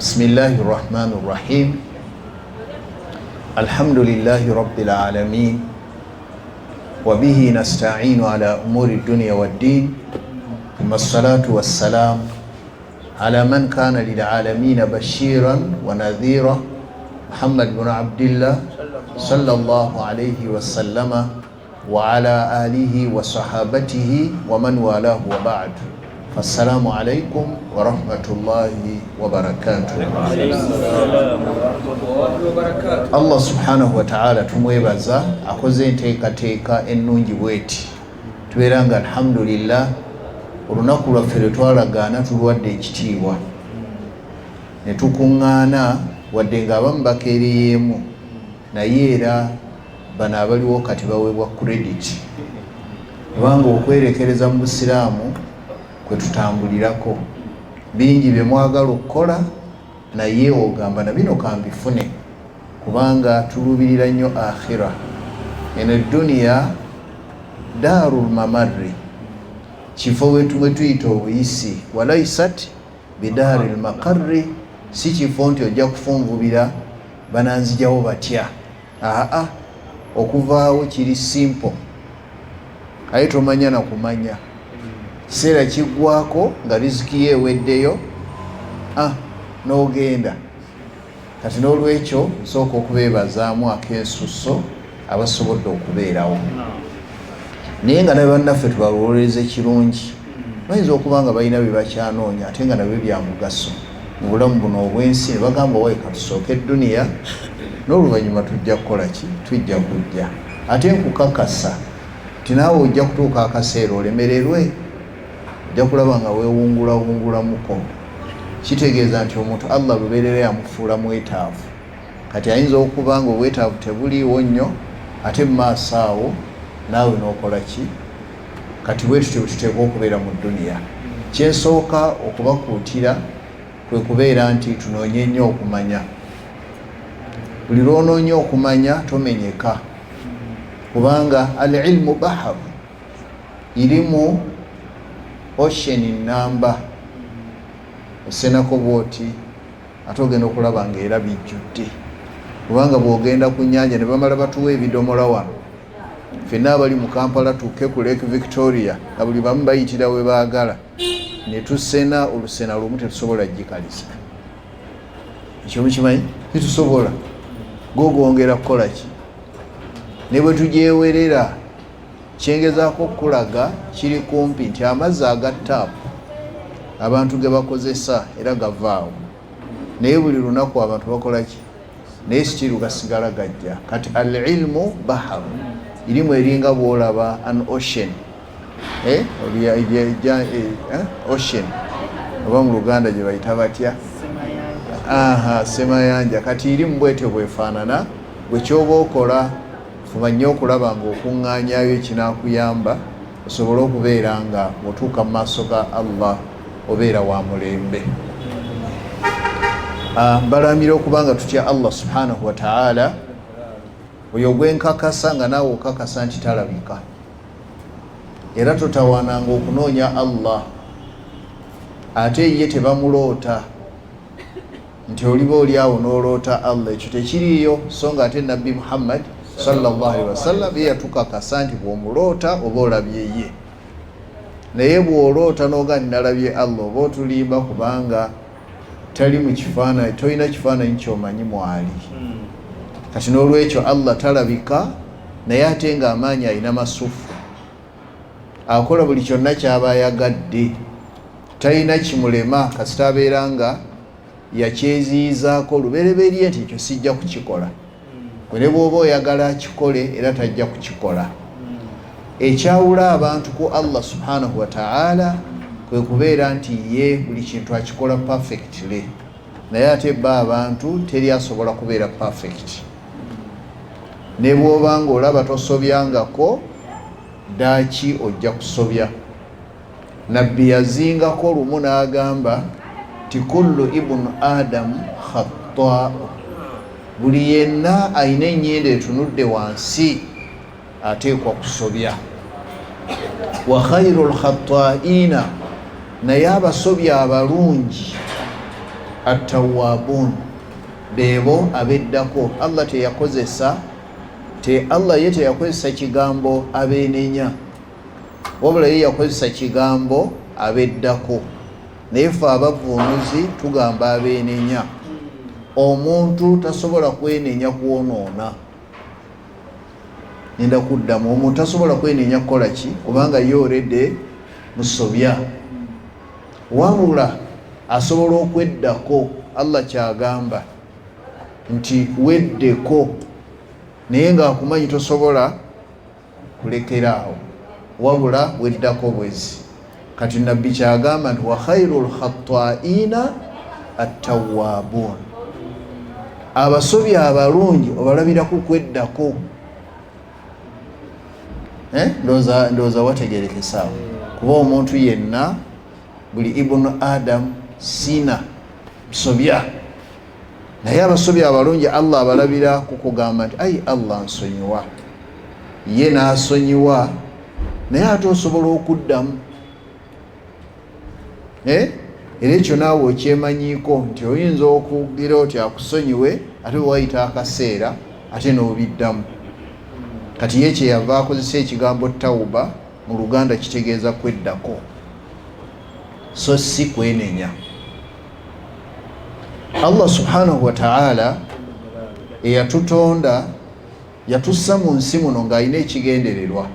بسم الله الرحمن الرحيم الحمد لله رب العالمين وبه نستعين على أمور الدنيا والدين ثم الصلاة والسلام على من كان للعالمين بشيرا ونذيرا محمد بن عبد الله صلى الله عليه وسلم وعلى آله وصحابته ومن والاه وبعد فالسلام عليكم ورحمة الله وبركاته. Allah subhanahu wa ta'ala tumwebaza akoze enteekateeka ennungi bweti tubeera nga alhamdulillah olunaku lwaffe lwe twalagaana tulwadde ekitiibwa ne tukuŋŋaana wadde ng'abamu bakeereyeemu naye era bano abaliwo kati baweebwa credit kubanga okwerekereza mu busiraamu kwe tutambulirako bingi bye mwagala okukola naye ogamba na bino kambifune kubanga tuluubirira nnyo akhira eno edduniya daarul mamarri kifo wetumwe tuyita obuyisi walaisat bidaaril makarri si kifo nti ojja kufunvubira bananzijawo batya aa okuvaawo kiri simple aye tomanya na kumanya kiseera kiggwako nga riziki ye eweddeyo n'ogenda kati n'olwekyo nsooka okubeebazaamu ak'ensusso abasobodde okubeerawo naye nga nabe bannaffe tubalowoleze kirungi bayinza okuba nga balina bye bakyanoonya ate nga nabyo bya mugaso mu bulamu buno obwensi ne bagamba waye katusooka edduniya n'oluvannyuma tujja kukola ki tujja kujja ate nkukakasa ti naawe ojja kutuuka akaseera olemererwe ojja kulaba nga weewungulawungulamuko kitegeeza nti omuntu Allah lubeerera yamufuula mwetaavu kati ayinza okuba nga obwetaavu tebuliiwo nnyo ate mu maaso awo naawe n'okola ki kati bwetu tuteekwa okubeera mu dduniya kyensooka okubakuutira kwe kubeera nti tunoonye nnyo okumanya buli lw'onoonya okumanya tomenyeka kubanga al ilmu bahar irimu ocean namba osenako bwoti ate ogenda okulaba nga era bijjudde kubanga bw'ogenda ku nnyanja ne bamala batuwa ebidomola wano ffenna abali mu Kampala tuuke ku Lake Victoria nga buli bamu bayitira we baagala ne tusena olusena lumu tetusobola gikaliza ekyo mukimanyi tetusobola gwogwongera kukola ki ne bwe tugyewerera kyengezaako okulaga kiri kumpi nti amazzi aga taapu abantu ge bakozesa era gavaawo naye buli lunaku abantu bakola ki naye sikiru gasigala gajja kati al ilmu bahar irimu eringa bwolaba an ocean ocean oba mu Luganda gye bayita batya semayanja kati irimu bwetyo bwefaanana bwe kyoba okola fuba nnyo okulaba nga okuŋŋaanyayo ekinakuyamba osobole okubeera nga otuuka mu maaso ga Allah obeera wa mulembe. Mbalamira okubanga tutya Allah subhanahu wa ta'ala oyo gwenkakasa nga naawe okakasa nti talabika era totawaananga okunoonya Allah ate ye tebamuloota nti oliba oli awo n'oloota Allah ekyo tekiriiyo so nga ate Nabbi Muhammad sallallahu alaihi wasallam ye yatukakasa nti bw'omuloota oba olabye ye naye bw'oloota n'oga nalabye Allah oba otulimba kubanga tali mu kifaananyi tolina kifaananyi kyomanyi mwali kati n'olwekyo Allah talabika naye ate nga amaanyi alina masufu akola buli kyonna kyaba ayagadde talina kimulema kasita abeera nga yakyeziyizaako lubereberye nti ekyo sijja kukikola ne bw'oba oyagala akikole era tajja kukikola ekyawula abantu ku Allah subhanahu wa ta'ala kwe kubeera nti ye buli kintu akikola perfectly naye ate bba abantu teri asobola kubeera perfect ne bw'oba nga olaba tosobyangako ddaaki ojja kusobya nabbi yazingako lumu n'agamba ti kullu ibnu adamu khatta'u buli yenna ayina ennyinda etunudde wansi ateekwa kusobya wa khairu lkhatta'ina naye abasobya abalungi attawabun beebo abeddako. Allah teyakozesa Allah ye teyakozesa kigambo abeenenya, wabula ye yakozesa kigambo abeddako. Naye ffe abavvuunuzi tugamba abeenenya. Omuntu tasobola kwenenya kwonoona. Nenda kuddamu, omuntu tasobola kwenenya kukola ki? Kubanga ye oredde musobya. Wabula asobola okweddako. Allah kyagamba nti weddeko, naye ng'akumanyi tosobola kulekeraawo, wabula weddako bwezi. Kati nabbi kyagamba nti wa khairul khatta'ina attawwabun, abasobi abalungi obalabira ku kweddako. Ndowooza wategerekesaawo, kuba omuntu yenna, buli ibunu Adam sina musobya, naye abasobi abalungi Allah abalabira kukugamba nti ai Allah nsonyiwa. Ye n'asonyiwa, naye ate osobola okuddamu. Era ekyo naawe okyemanyiiko nti oyinza okugira oti akusonyiwe, ate wayita akaseera ate n'obiddamu. Kati ye kyeyava akozesa ekigambo tawuba, mu Luganda kitegeeza kweddako, so si kwenenya. Allah subhanahu wa ta'ala eyatutonda yatussa mu nsi muno ng'alina ekigendererwa,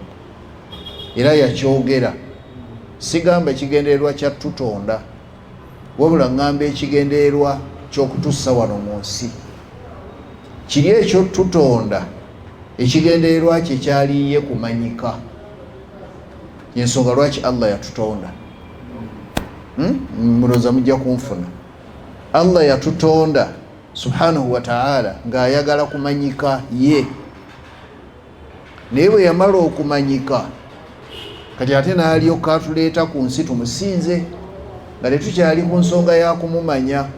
era yakyogera. Sigamba ekigendererwa kya tutonda, wabula ngamba ekigendererwa ky'okutussa wano mu nsi. Kiri ekyo tutonda, ekigendererwa kye kyaliye kumanyika. Yensonga lwaki Allah yatutonda. Mulowooza mujja kunfuna. Allah yatutonda subhanahu wa ta'ala ng'ayagala kumanyika ye. Naye bwe yamala okumanyika, kati ate n'alyoka atuleeta ku nsi tumusinze, nga tetukyali ku nsonga ya kumumanya.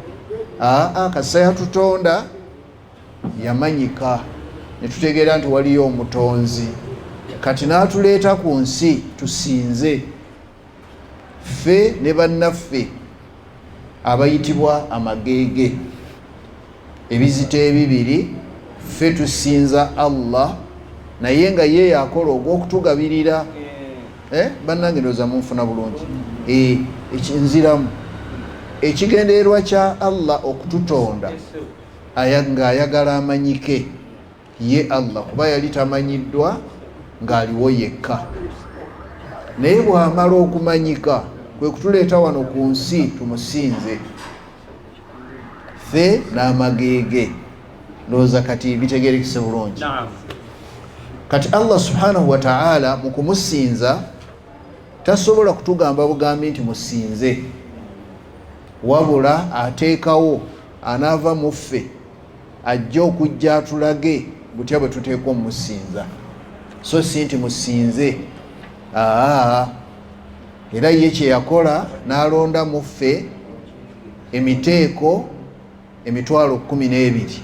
Kasita yatutonda yamanyika, ne tutegeera nti waliyo omutonzi. Kati n'atuleeta ku nsi tusinze, ffe ne bannaffe abayitibwa amagege, ebizito ebibiri. Ffe tusinza Allah, naye nga ye yakola ogw'okutugabirira. Bannange ndowooza munfuna bulungi. Ekinziramu ekigendererwa kya Allah okututonda ng'ayagala amanyike ye Allah, kuba yali tamanyiddwa ng'aliwo yekka. Naye bw'amala okumanyika, kwe kutuleeta wano ku nsi tumusinze, ffe n'amagege. Ndowooza kati bitegerekese bulungi. Kati Allah subhanahu wa ta'ala mu kumusinza tasobola kutugamba bugambi nti musinze, wabula ateekawo anaava mu ffe ajja okujja atulage butya bwe tuteekwa omusinza, so si nti musinze. Era ye kye yakola n'alonda mu ffe emiteeko 12,000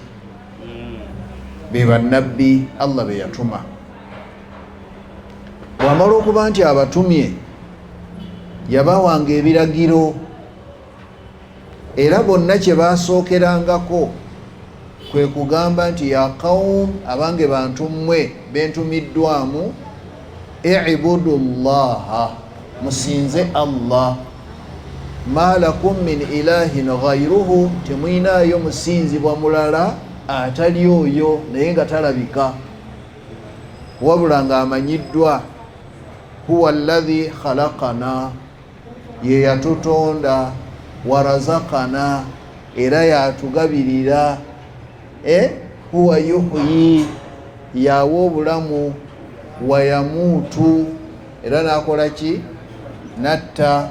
be bannabbi Allah be yatuma. Bw'amala okuba nti abatumye, yabawanga ebiragiro, era bonna kye baasookerangako kwe kugamba nti ya qawm, abange bantu mmwe bentumiddwamu, i'budu llaha, musinze Allah, ma lakum min ilahin ghayruhu, temwinaayo musinzibwa mulala atali oyo, naye nga talabika, wabula ng'amanyiddwa. Huwa alladhi khalaqana, ye yatutonda, warazaqana, era yatugabirira. Huwa yuhyi, yawa obulamu, wayamuutu, era nakola ki? Natta.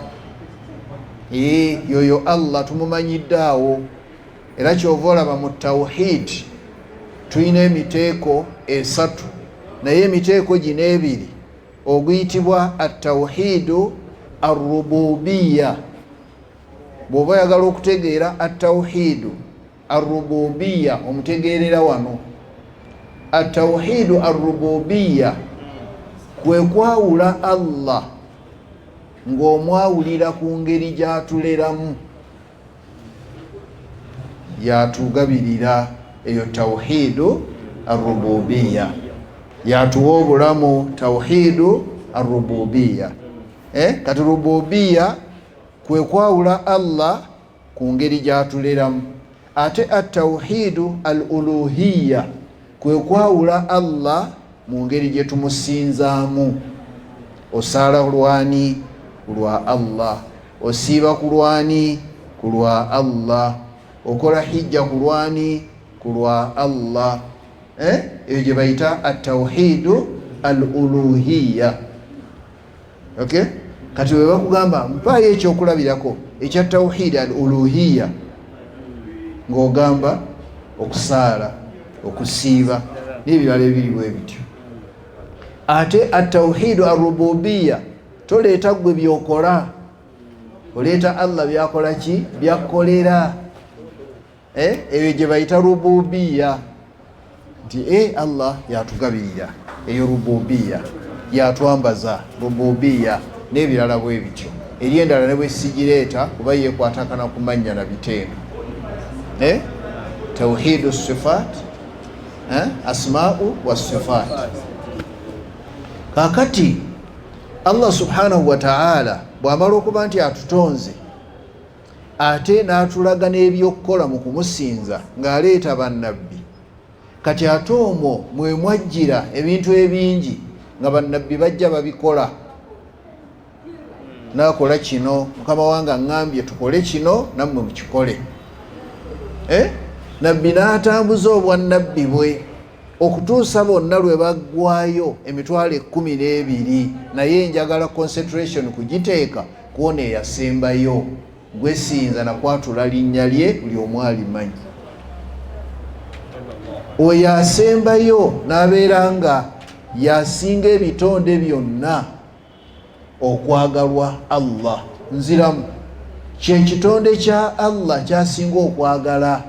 Yoyo Allah tumumanyiddaawo. Era kyova olaba mu tawhid tulina emiteeko 3, naye emiteeko gino 2 oguyitibwa at-tawhidu ar-rububiyya. Bw'oba oyagala okutegeera at-tawhidu ar-rububiyya, omutegeerera wano. At-tawhidu ar-rububiyya kwe kwawula Allah ng'omwawulira ku ngeri gy'atuleramu. yatugabirira eyo tawhidu ar-rububiyya, yatuwa obulamu tawhidu ar-rububiyya. Kati rububiyya kwe kwawula Allah ku ngeri gyatuleramu, ate at-tawhidu al-uluhiyya kwe kwawula Allah mu ngeri gye tumusinzaamu. Osaala lwani? Kulwa Allah. Osiiba ku lwani? Kulwa Allah. Okola hijja ku lwani? Kulwa Allah. Eyo gye bayita at-tawhidu al-uluhiyya. Okay? Kati we bakugamba mpaayo ekyokulabirako ekya tawhid al-uluhiyya, ng'ogamba okusaala, okusiiba n'ebirala ebiri bwe bityo. Ate at-tawhidu ar-rububiyya toleeta gwe byokola, oleeta Allah byakola ki? Byakolera. Eyo gye bayita rububiyya, nti Allah yatugabirira, eyo rububiyya, yatwambaza, rububiyya n'ebirala bwe bityo. Eri endala ne bwe sigireeta kuba yeekwatagana ku mannya na bitendo. Tawhidu sifat, asma'u wa sifat. Kakati Allah subhanahu wa ta'ala bw'amala okuba nti atutonze, ate n'atulaga n'ebyokukola mu kumusinza ng'aleeta bannabbi. Kati ate omwo mwe mwajjira ebintu ebingi nga bannabbi bajja babikola. Nakola kino, Mukama wange aŋŋambye tukole kino, nammwe mukikole. Nabbi n'atambuza obwannabbi bwe okutuusa bonna lwe baggwayo emitwalo 12, naye njagala concentration kugiteeka kuona eyasembayo, gwe sinza nakwatula linnya lye buli omu alimanyi. Oyo asembayo n'abeera nga yasinga ebitonde byonna okwagalwa Allah. Nziramu kyekitonde kya Allah kyasinga okwagala,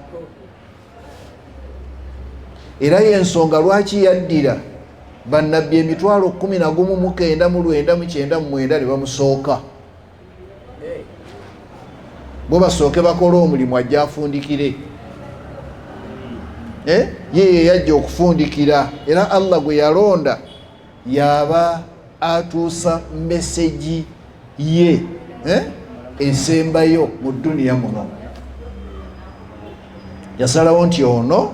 era y'ensonga lwaki yaddira bannabbi emitwalo 11,999 ne bamusooka. Bo basooke bakole omulimu ajja afundikire. Ye yajja okufundikira, era Allah gwe yalonda yaba atuusa meseji ye esembayo mu duniya muno. Yasalawo nti ono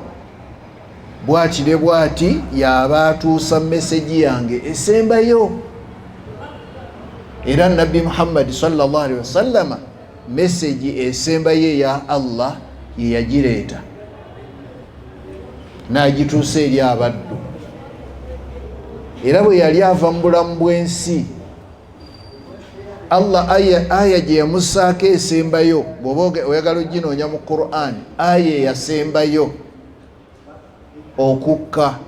bw'ati ne bw'ati yaba atuusa meseji yange esembayo. Era Nabbi Muhammad sallallahu alaihi wasallama meseji esembayo ya Allah ye yagireeta n'agituusa eri abaddu. Era bwe yali ava mu bulamu bw'ensi, Allah aya gye yamussaako esembayo, bw'oba oyagala oginoonya mu Qur'an, aya eyasembayo okukka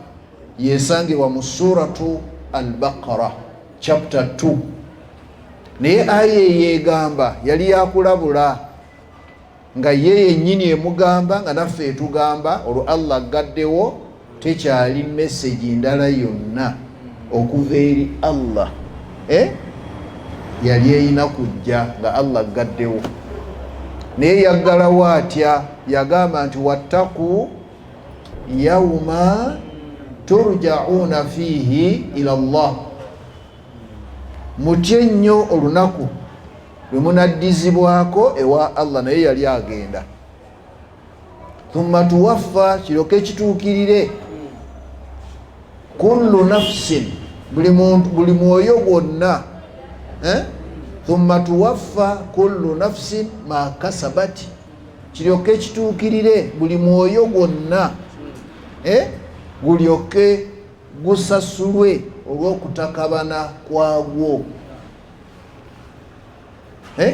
yesangibwa mu suratu al-Baqara chapter 2. Naye aya eyegamba yali yakulabula nga ye yennyini emugamba nga naffe etugamba, olwo Allah aggaddewo tekyali message ndala yonna okuva eri Allah yali eyina kujja nga Allah aggaddewo. Naye yaggalawo atya? Yagamba nti wattaku yawma turja'una fihi ila Allah, mutye nnyo olunaku lwe munaddizibwako ewa Allah. Naye yali agenda. Thumma tuwaffa, kiroke kituukirire, kullu nafsin, buli mwoyo gwonna. Thumma tuwaffa kullu nafsin ma kasabat, kiryoke kituukirire buli mwoyo gwonna gulyoke gusasulwe olw'okutakabana kwagwo.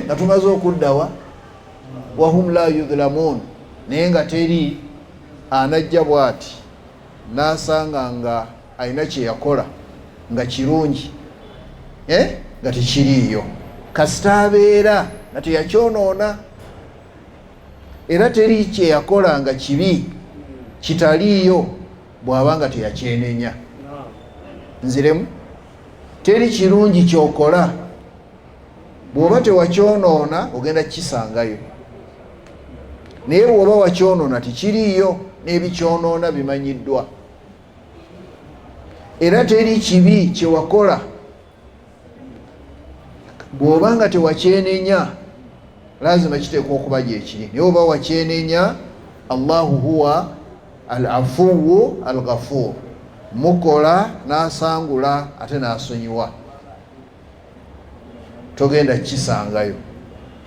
Nga tumaze okuddawa wahum la yudhlamun, naye nga teri anajja bw'ati n'asanga nga alina kye yakola nga kirungi nga tekiriiyo, kasita abeera nga teyakyonoona, era teri kye yakola nga kibi kitaliiyo bw'aba nga teyakyenenya. Nziremu, teri kirungi kyokola bw'oba tewakyonoona ogenda kisangayo. naye bw'oba wakyonoona tikiriiyo, n'ebikyonoona bimanyiddwa. Era teri kibi kye wakola bw'oba nga tewakyenenya, lazima kiteekwa okuba gyekiri. Naye oba wakyenenya, Allahu huwa al-afuwu al-ghafuur, mukola n'asangula ate n'asonyiwa, togenda kisangayo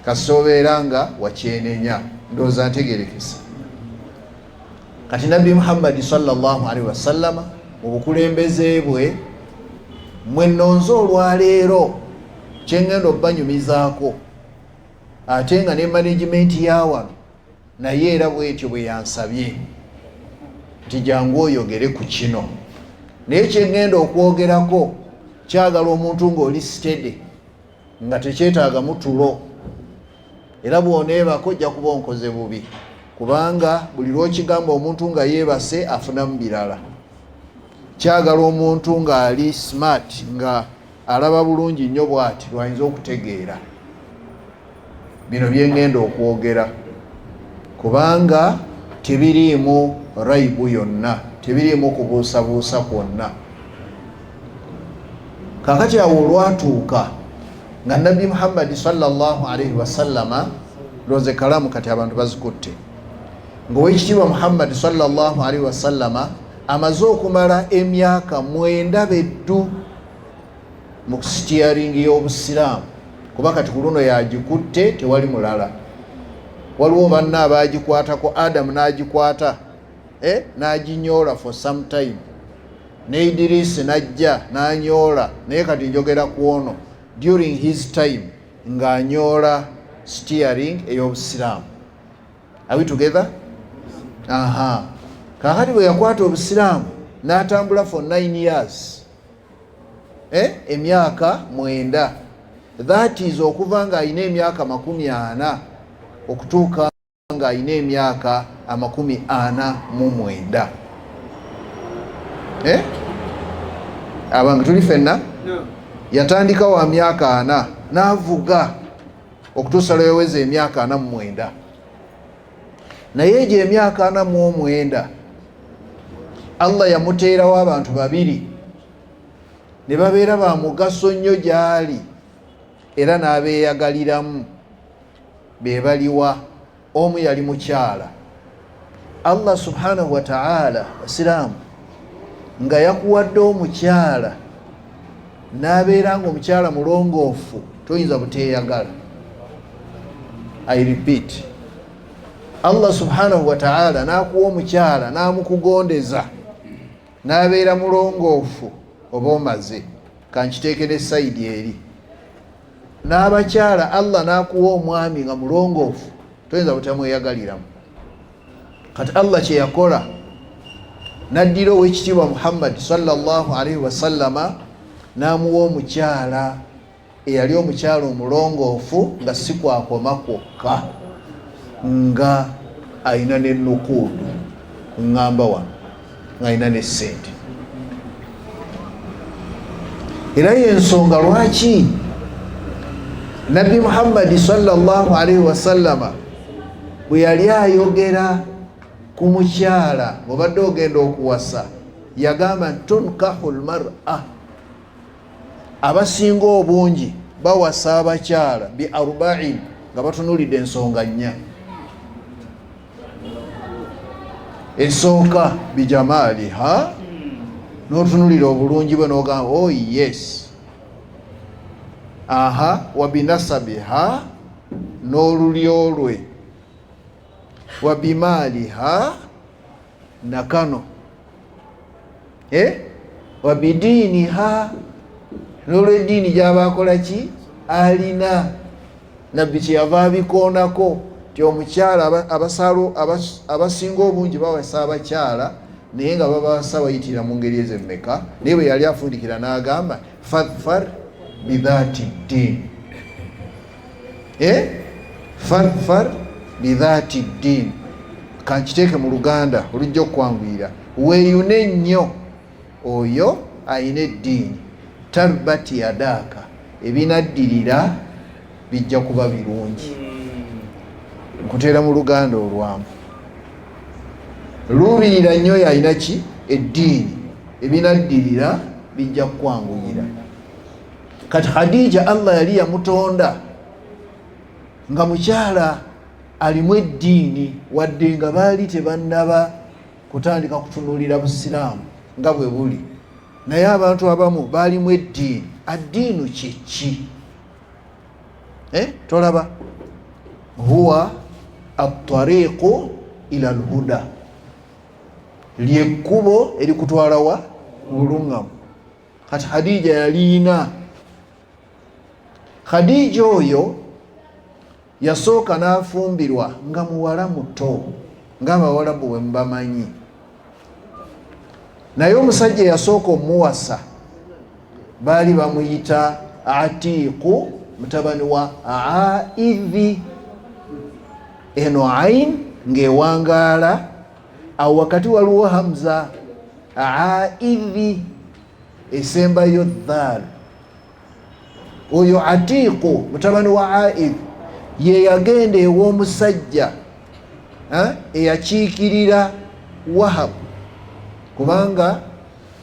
kasita obeera nga wakyenenya. Ndowooza ntegeerekesa. Kati Nabbi Muhammadi sallallahu alaihi wasallama mu bukulembeze bwe, mwe nnonze olwaleero kyengenda okubanyumizaako, ate nga ne management ya wano naye era bwetyo bwe yansabye nti jangu oyogere ku kino. Naye kyengenda okwogerako kyagala omuntu ng'oli steady, nga tekyetaagamu tulo, era bw'oneebako ojja kuba onkoze bubi, kubanga buli lw'okigamba omuntu nga yeebase afunamu birala. Kyagala omuntu ng'ali smart, nga alaba bulungi nnyo bw'ati lwayinza okutegeera bino bye ngenda okwogera, kubanga tebiriimu rayibu yonna, tebiriimu kubuusabuusa kwonna. Kakati awo olwatuuka nga Nabbi Muhammadi sallallahu alaihi wasallama, loze kalamu kati abantu bazikutte, ng'owekitiibwa Muhammadi sallallahu alaihi wasallama amaze okumala emyaka 9 beddu mu kusitiyaringi y'Obusiraamu, kuba kati ku luno yagikutte, tewali mulala. Waliwo banne abaagikwatako, Adamu n'agikwata n'aginyoola for some time, ne Idirisi n'ajja n'anyoola, naye kati njogera ku ono during his time ng'anyoola steering ey'Obusiraamu. Are we together? Aha. Kakati bwe yakwata Obusiraamu n'atambula for 9 years, emyaka 9, that is okuva nga alina emyaka 40 okutuuka nga alina emyaka 49. Abange tuli fenna? Yatandika wa myaka 4 n'avuga okutuusa lweweza emyaka 49. Naye egyo emyaka 49 Allah yamuteerawo abantu babiri ne babeera ba mugaso nnyo gy'ali, era n'abeeyagaliramu. Be baliwa? Omu yali mukyala. Allah subhanahu wa ta'ala, Basiraamu, nga yakuwadde omukyala n'abeera nga omukyala mulongoofu, toyinza buteeyagala. I repeat, Allah subhanahu wa ta'ala n'akuwa omukyala n'amukugondeza n'abeera mulongoofu, oba omaze kankiteekere sayidi eri. N'abakyala Allah n'akuwa omwami nga mulongoofu, toyinza butamweyagaliramu. Kati Allah kye yakola, n'addira ow'ekitiibwa Muhammad sallallahu alaihi wasallama n'amuwa omukyala eyali omukyala omulongoofu, nga si kwakoma kwokka, nga ayina n'ennukuudu kuŋŋamba wano, ng'ayina n'essente. Era y'ensonga lwaki Nabbi Muhammadi sallallahu alaihi wasallama bwe yali ayogera ku mukyala bw'obadde ogenda okuwasa, yagamba tunkahu lmar'a, abasinga obungi bawasa abakyala bi arba'in, nga batunulidde ensonga 4. Esooka bijamaaliha, n'otunulira obulungi bwe n'ogamba oh yes. Aha, wabinasabiha, n'olulyo lwe. Wabimaaliha, nakano. Wabidiiniha, n'olw'eddiini gy'abaakola ki alina. Nabbi kyeyava abikoonako ti omukyala abasinga obungi bawasa abakyala, naye nga babawasa bayitira mu ngeri ez'emmeka. Naye bwe yali afundikira n'agamba fadfar bidhaati ddin, fadfar bidhaati ddin. Kankiteeke mu Luganda olujja okwanguyira, weeyune nnyo oyo ayina eddiini. Tarbati yadaaka, ebinaddirira bijja kuba birungi. nkuteera mu Luganda olwamu luubirira nnyo yalina ki eddiini ebinaddirira bijja kukwanguyira. Kati Khadija Allah yali yamutonda nga mukyala alimu eddiini wadde nga baali tebannaba kutandika kutunuulira busiraamu nga bwe buli, naye abantu abamu baalimu eddiini. Addiinu kyeki? Tolaba huwa at-tariqu ila al-huda, lyekkubo erikutwala wa buluŋŋamu. Kati Khadija yaliina. Khadija oyo yasooka n'afumbirwa nga muwala muto ng'Abawarabu bwe mubamanyi, naye omusajja yasooka omuwasa baali bamuyita Atiiku mutabani wa Aidhi. Eno ain ng'ewangaala, awo wakati waliwo Hamza. Aidhi esembayo dhaal. Oyo Atiiku mutabani wa Aidhi ye yagenda ew'omusajja eyakiikirira Wahabu, kubanga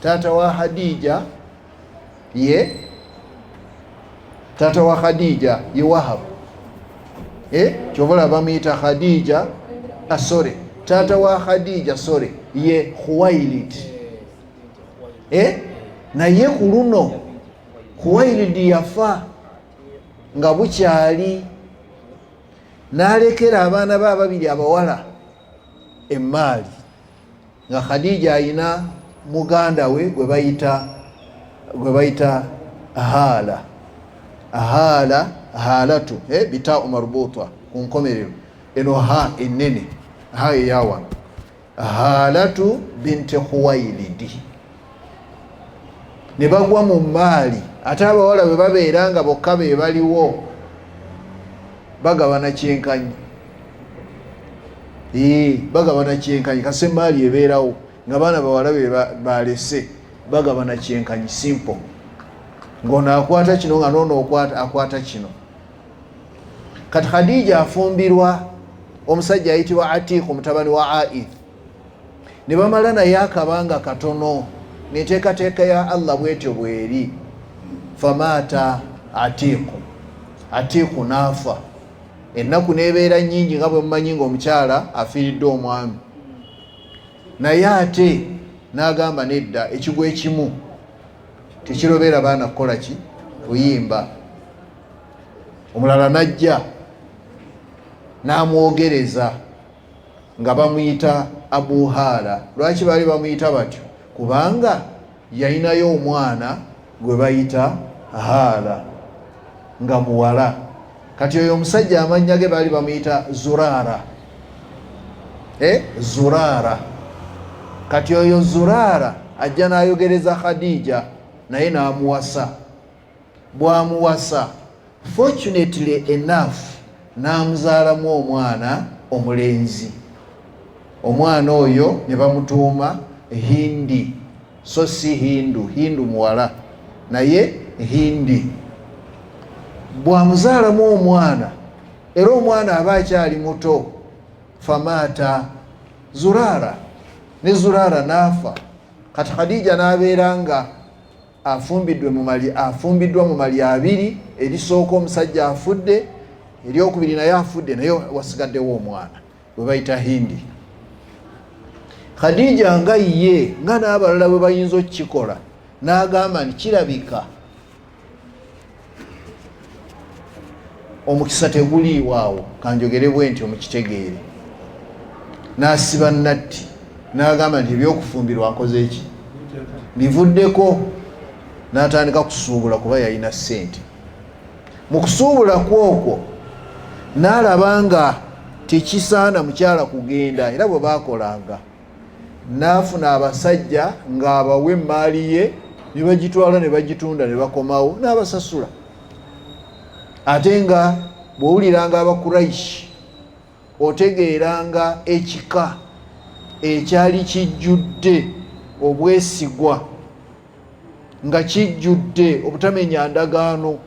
taata wa Khadija ye Wahabu. Kyobola bamuyita Khadija asore, taata wa Khadija sore ye Khuwailid. Naye ku luno Khuwailid yafa nga bukyali, n'alekera abaana be ababiri abawala emmaali, nga Khadija ayina muganda we gwe bayita Haalatu bita marbuta ku nkomerero. Eno ha enene ha eyawa Haalatu binti Khuwailid. Ne bagwa mu maali, ate abawala bwe babeera nga bokka be baliwo bagabana kyenkanyi. Bagabana kyenkanyi, kase maali ebeerawo nga baana bawala be balese bagabana kyenkanyi simple, ng'ono akwata kino nga noono akwata kino. Kati Khadija afumbirwa omusajja ayitibwa Atiiku mutabani wa Aidh. Ne bamala naye akabanga katono, n'enteekateeka ya Allah bwetyo bweri. Famaata Atiiku n'afa. Ennaku n'ebeera nnyingi nga bwe mumanyi ng'omukyala afiiridde omwami, naye ate n'agamba nedda, ekigwo ekimu tekirobera baana kukola ki? Kuyimba. Omulala n'ajja n'amwogereza nga bamuyita Abu Haala. Lwaki baali bamuyita batyo? Kubanga yalinayo omwana gwe bayita Haala nga muwala. Kati oyo omusajja amannya ge baali bamuyita Zuraara. Zuraara. Kati oyo Zuraara ajja n'ayogereza Khadija, naye n'amuwasa. Bw'amuwasa, fortunately enough, n'amuzaalamu omwana omulenzi. Omwana oyo ne bamutuuma Hindi, so si Hindu muwala, naye Hindi. Bw'amuzaalamu omwana, era omwana aba akyali muto, famaata Zuraara, ne Zuraara n'afa. Kati Khadija n'abeera nga afumbiddwa mu mali abiri, erisooka omusajja afudde, eryokubiri naye afudde, naye wasigaddewo omwana bwe bayita Hindi. Khadija nga ye nga n'abalala bwe bayinza okukikola, n'agamba nti kirabika omukisa teguliiwaawo, kanjogere bwe nti omukitegeere. N'asiba natti n'agamba nti ebyokufumbirwa akoze eki bivuddeko, n'atandika kusuubula kuba yalina ssente. Mu kusuubula kwokwo n'alaba nga tekisaana mukyala kugenda, era bwe baakolanga n'afuna abasajja ng'abawa emmaali ye, ne bagitwala ne bagitunda ne bakomawo n'abasasula. Ate nga bw'owuliranga Abakuraishi otegeeranga ekika ekyali kijjudde obwesigwa, nga kijjudde obutamenya ndagaano.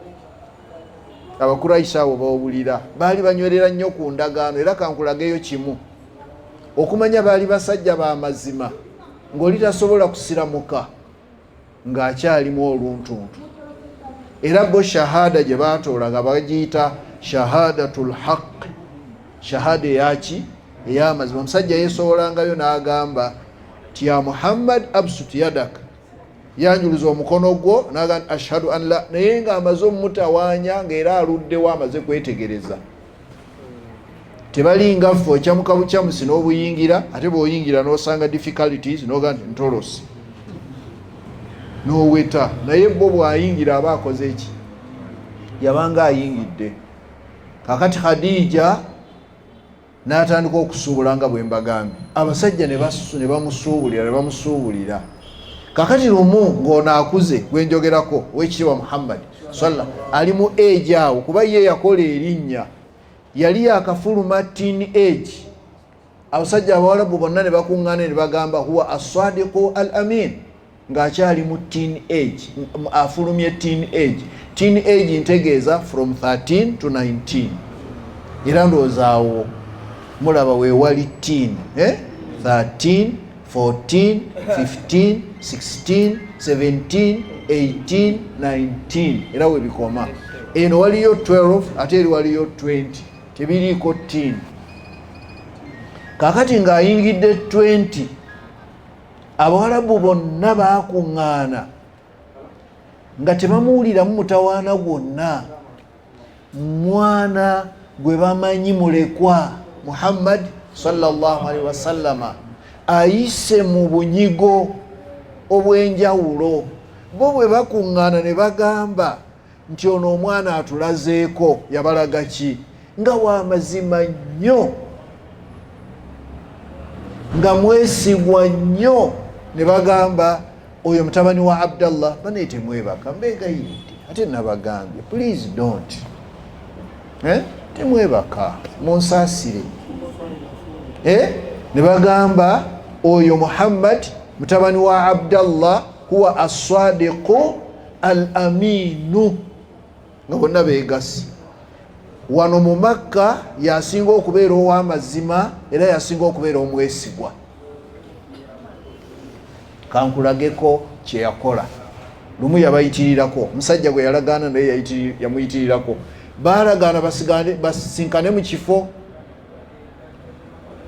abakurayisa abo bawulira baali banywerera nnyo ku ndagaano era kankulageyo kimu okumanya baali basajja ba mazima ng'oli tasobola kusiramuka ng'akyalimu oluntuntu era bo shahada gye baatoolanga bagiyita shahadatul haqq shahada eyaki ey'amazima omusajja yeesobolangayo n'agamba ti ya Muhammad absut yadak yanjuluza omukono gwo naga ashhadu an la naye ng'amaze omutawaanya ng'era aluddewo amaze kwetegereza tebalinga ffe okyamuka bukyamusi n'obuyingira ate bw'oyingira n'osanga difficulties n'oga nti ntolosi n'oweta naye bo bw'ayingira aba akoze eki yabanga ayingidde kakati Khadija n'atandika okusuubula nga bwe mbagambye abasajja ne bamusuubulira kakati lumu ng'ono akuze gwenjogerako w'ekitiibwa Muhammad ali mu age awo kuba ye yakola erinnya yali yakafuluma teen age abasajja abawalabu bonna ne bakuŋŋaana ne bagamba huwa as-sadiqu al-amin ng'akyali mu teen age afulumye teen age ntegeeza from 13 to 19 era ndowooza mulaba weewali teen 13 14 15 16 17 18 19 era webikoma eno waliyo 12 ate eri waliyo 20 tebiriiko teen kakati ng'ayingidde 20 abawalabu bonna baakuŋŋaana nga tebamuwuliramu mutawaana gwonna mwana gwe bamanyi mulekwa Muhammad sallallahu alaihi wasallama ayise mu bunyigo obw'enjawulo bo bwe bakuŋŋaana ne bagamba nti ono omwana atulazeeko yabalaga ki nga w'amazima nnyo nga mwesigwa nnyo ne bagamba oyo mutabani wa Abdallah bane temwebaka mbeegayidde ate nabagambye please don't temwebaka munsaasire ne bagamba oyo Muhammad mutabani wa Abdallah huwa as-sadiqu al-aminu nga bonna beegasi wano mu Makka yasinga okubeera ow'amazima era yasinga okubeera omwesigwa kankulageko kye yakola lumu yabayitirirako omusajja gwe yalagaana naye yamuyitirirako baalagaana basinkane mu kifo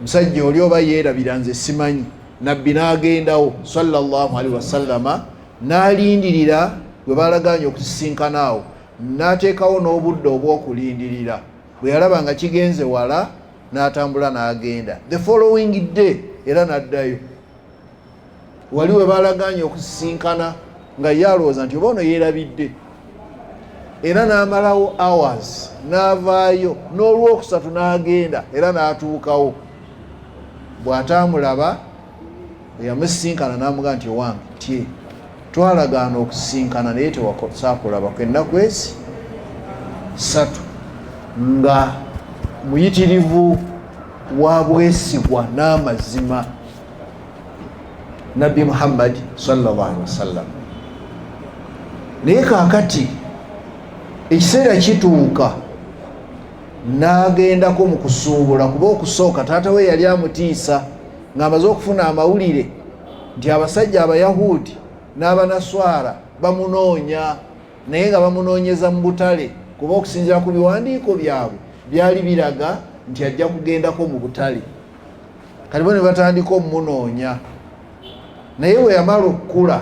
musajja oli oba yeerabira nze simanyi nabbi n'agendawo sallallahu alaihi wasallama n'alindirira gwe baalagaanye okusisinkana awo n'ateekawo n'obudde obw'okulindirira bwe yalaba nga kigenze wala n'atambula n'agenda the following day era n'addayo wali we baalagaanye okusisinkana nga yalowooza nti oba ono yeerabidde era n'amalawo hours n'avaayo n'olwokusatu n'agenda era n'atuukawo bw'atamulaba eyamusisinkana n'amugaa nti owange tye twalagaana okusisinkana naye tewasaakulabako ennaku ezi 3 nga muyitirivu wa bwesigwa n'amazima nabbi Muhammad sallallahu alaihi wasallam naye kaakati ekiseera kituuka n'agendako mu kusuubula kuba okusooka taata we yali amutiisa ng'amaze okufuna amawulire nti abasajja abayahudi n'abanaswara bamunoonya naye nga bamunoonyeza mu butale kuba okusinziira ku biwandiiko byabwe byali biraga nti ajja kugendako mu butale kati bo ne batandika omumunoonya naye bwe yamala okukula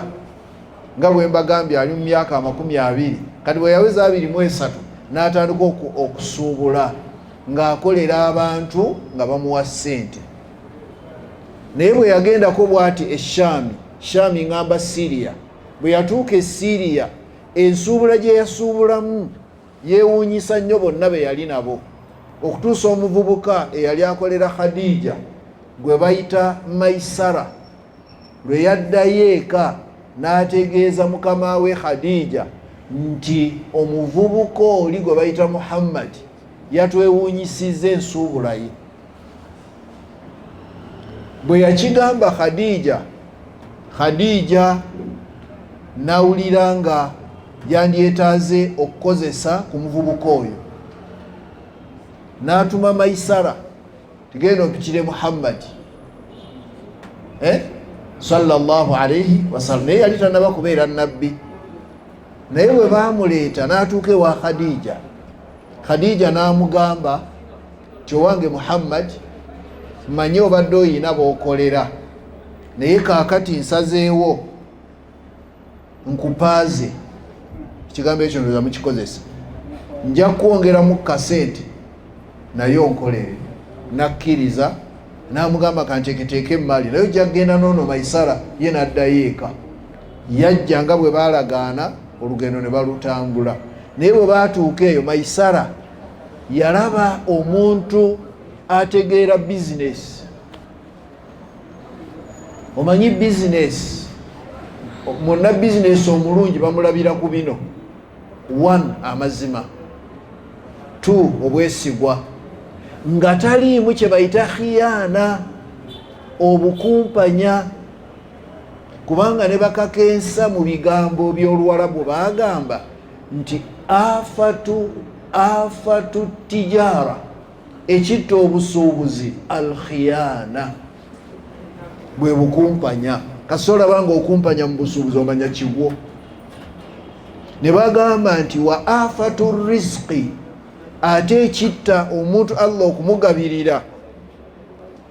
nga bwe mbagambye ali mu myaka 20 kati bwe yaweza 23 n'atandika okusuubula ng'akolera abantu nga bamuwa ssente naye bwe yagendako bw'ati Shami ngamba Syria bwe yatuuka e Syria ensuubula gye yasuubulamu yeewuunyisa nnyo bonna be yali nabo okutuusa omuvubuka eyali akolera Khadija gwe bayita Maisara lwe yaddayo eka n'ategeeza mukama we Khadija nti omuvubuka oli gwe bayita Muhammad yatwewuunyisizza ensuubula ye bwe yakigamba Khadija n'awulira nga yandyetaaze okukozesa ku muvubuka oyo, n'atuma Maisara tugenda opikire Muhammadi sallallahu alayhi wasallam, naye yali tanaba kubeera nabbi. Naye bwe baamuleeta n'atuuka ewa Khadija, Khadija n'amugamba ti owange Muhammad, manye obadde oyina b'okolera, naye kaakati nsazeewo nkupaaze. Ekigambo ekyo ndowooza mukikozesa, nja kwongeramu kasente naye onkolere. Nakkiriza, n'amugamba kanteeketeeke emmali, naye ojja kgenda noono Maisara, ye n'addayo eka. Yajja nga bwe baalagaana, olugendo ne balutambula. Naye bwe baatuuka eyo, Maisara yalaba omuntu ategeera bizinesi. Omanyi bizinesi, mwonna bizinesi omulungi bamulabira ku bino: 1 amazima, 2 obwesigwa, nga taliimu kye bayita khiyana, obukumpanya. Kubanga ne bakakensa mu bigambo by'Oluwarabu baagamba nti afatu tijara, ekitta obusuubuzi alkhiyana, bwe bukumpanya. Kasola banga okumpanya mu busuubuzi omanya kigwo. Ne bagamba nti wa afatu rizqi, ate ekitta omuntu Allah okumugabirira,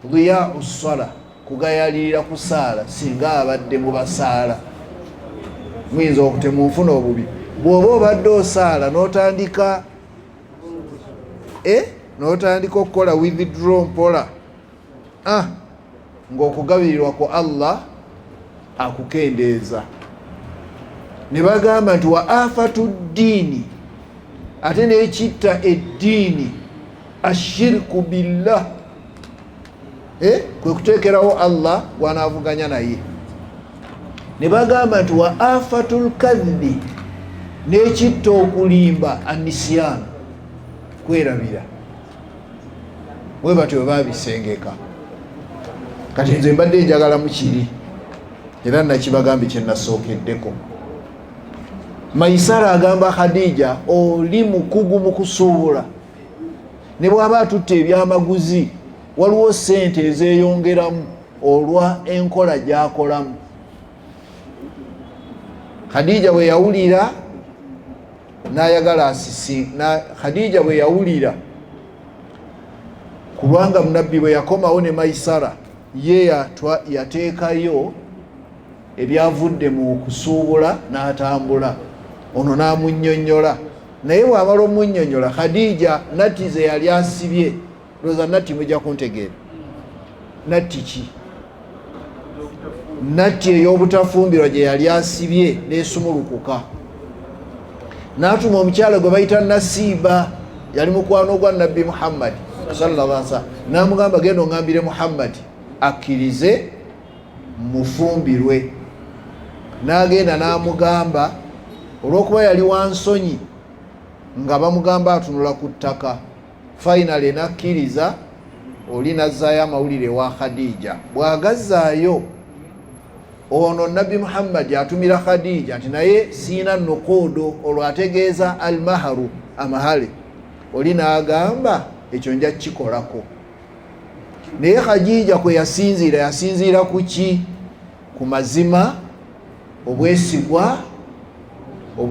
dhiya'u ssala, kugayalirira ku saala singa abadde mu basaala. Muyinza okutemunfuna obubi bw'oba obadde osaala n'otandika okukola withdraw mpola, ng'okugabirirwa ku Allah akukendeeza. Ne bagamba nti wa afatu ddiini, ate n'ekitta eddiini, ashirku billah, kwe kuteekerawo Allah gw'anaavuganya naye. Ne bagamba nti wa afatul kadhibi, n'ekitta okulimba, anisiyanu, kwerabira. Bwe batyo bwe baabisengeka. Kati nze mbadde njagala mu kiri, era nakibagambye kye nasookeddeko. Maisara agamba Khadija, oli mukugu mu kusuubula, ne bw'aba atutte ebyamaguzi waliwo sente ezeeyongeramu olwa enkola gy'akolamu. Khadija bwe yawulira n'ayagala Khadija bwe yawulira, kubanga munabbi bwe yakomawo ne Maisara, ye yateekayo ebyavudde mu kusuubula n'atambula, ono n'amunnyonnyola. Naye bw'amala omunnyonnyola, Khadija natti ze yali asibye, looza natti mujja kuntegeera. Natti ki? Natti ey'obutafumbirwa gye yali asibye n'esumulukuka. N'atuma omukyala gwe bayita Nasiba, yali mukwano gwa Nabbi Muhammad sallallahu alaihi wasallam, n'amugamba genda oŋŋambire Muhammad akkirize mufumbirwe. N'agenda n'amugamba, olw'okuba yali wansonyi nga bamugamba atunula ku ttaka, finally n'akkiriza. Oli n'azzaayo amawulire wa Khadija. Bw'agazzaayo, ono Nabbi Muhammad atumira Khadija nti naye siina nukuudu, olwo ategeeza almaharu, amahale. Oli n'agamba ekyo nja kikolako. Naye Khadija kwe yasinziira ku ki? Ku mazima, obwesigwa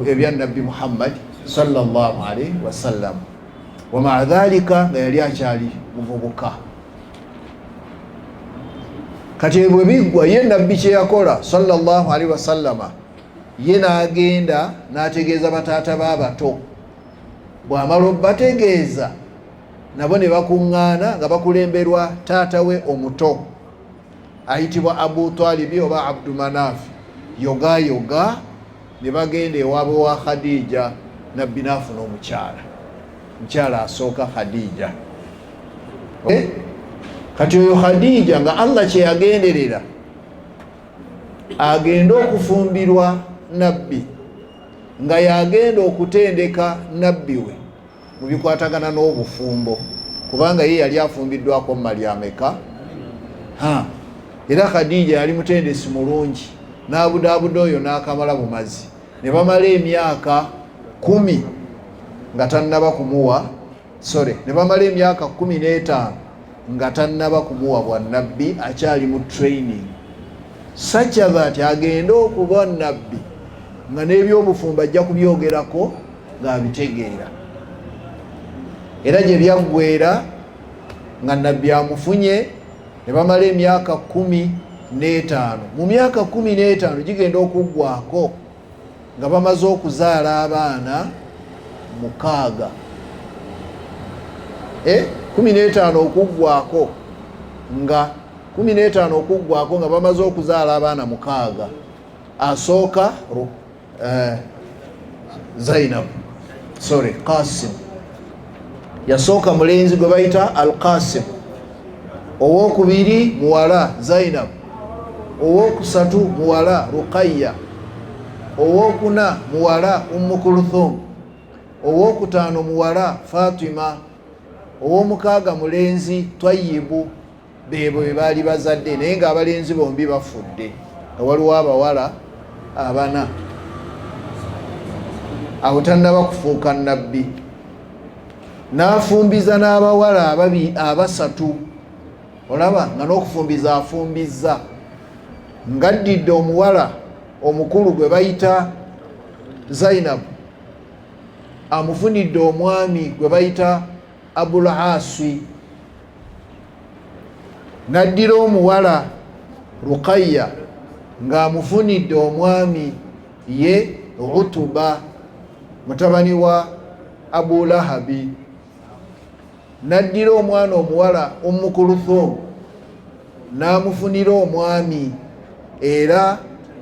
ebya Nabbi Muhammad sallallahu alaihi wasallam. Wa maa dhalika nga yali akyali muvubuka. Kati bwe biggwa, ye Nabbi kye yakola sallallahu alaihi wasallama, ye n'agenda n'ategeeza bataata b'abato. Bw'amala obbategeeza, nabo ne bakuŋŋaana nga bakulemberwa taata we omuto ayitibwa Abu Talibi oba Abdu Manafi. Yoga ne bagenda ewaabwe wa Khadija. Nabbi n'afuna omukyala asooka Khadija. Kati oyo Khadija nga Allah kye yagenderera, agenda okufumbirwa Nabbi, nga yagenda okutendeka Nabbi we mu bikwatagana n'obufumbo, kubanga ye yali afumbiddwako mali ameka. Era Khadija yali mutendesi mulungi, n'abudaabuda oyo n'akamala bumazi. ne bamala emyaka 10 nga tannaba kumuwa ne bamala emyaka 15 nga tannaba kumuwa bwa nabbi, akyali mu training such that agenda okuba nabbi nga n'ebyobufumbo ajja kubyogerako ng'abitegeera. Era gye byaggweera nga nabbi amufunye ne bamala emyaka 15. Mu myaka 15 gigenda okuggwako nga bamaze okuzaala abaana 6. 15 okuggwako nga 15 okuggwako nga bamaze okuzaala abaana 6. Asooka Zainab, Qasim. Yasooka mulenzi gwe bayita Al-Qasim. Owokubiri muwala Zainab. Owokusatu muwala Ruqayya. Owokuna muwala Kulthum. Owokutaano muwala Fatima. Owomukaaga mulenzi Twayibu. Bebo be baali bazadde naye nga abalenzi bombi bafudde. Waliwo abawala 4. Awo tannaba kufuuka nabbi. N'afumbiza n'abawala 3. Olaba nga n'okufumbiza afumbiza ng'addidde omuwala omukulu gwe bayita Zainab, amufunidde omwami gwe bayita Abul Aswi, n'addira omuwala Ruqayya ng'amufunidde omwami ye Utuba mutabani wa Abu Lahabi, n'addira omwana omuwala Kulthum n'amufunira omwami era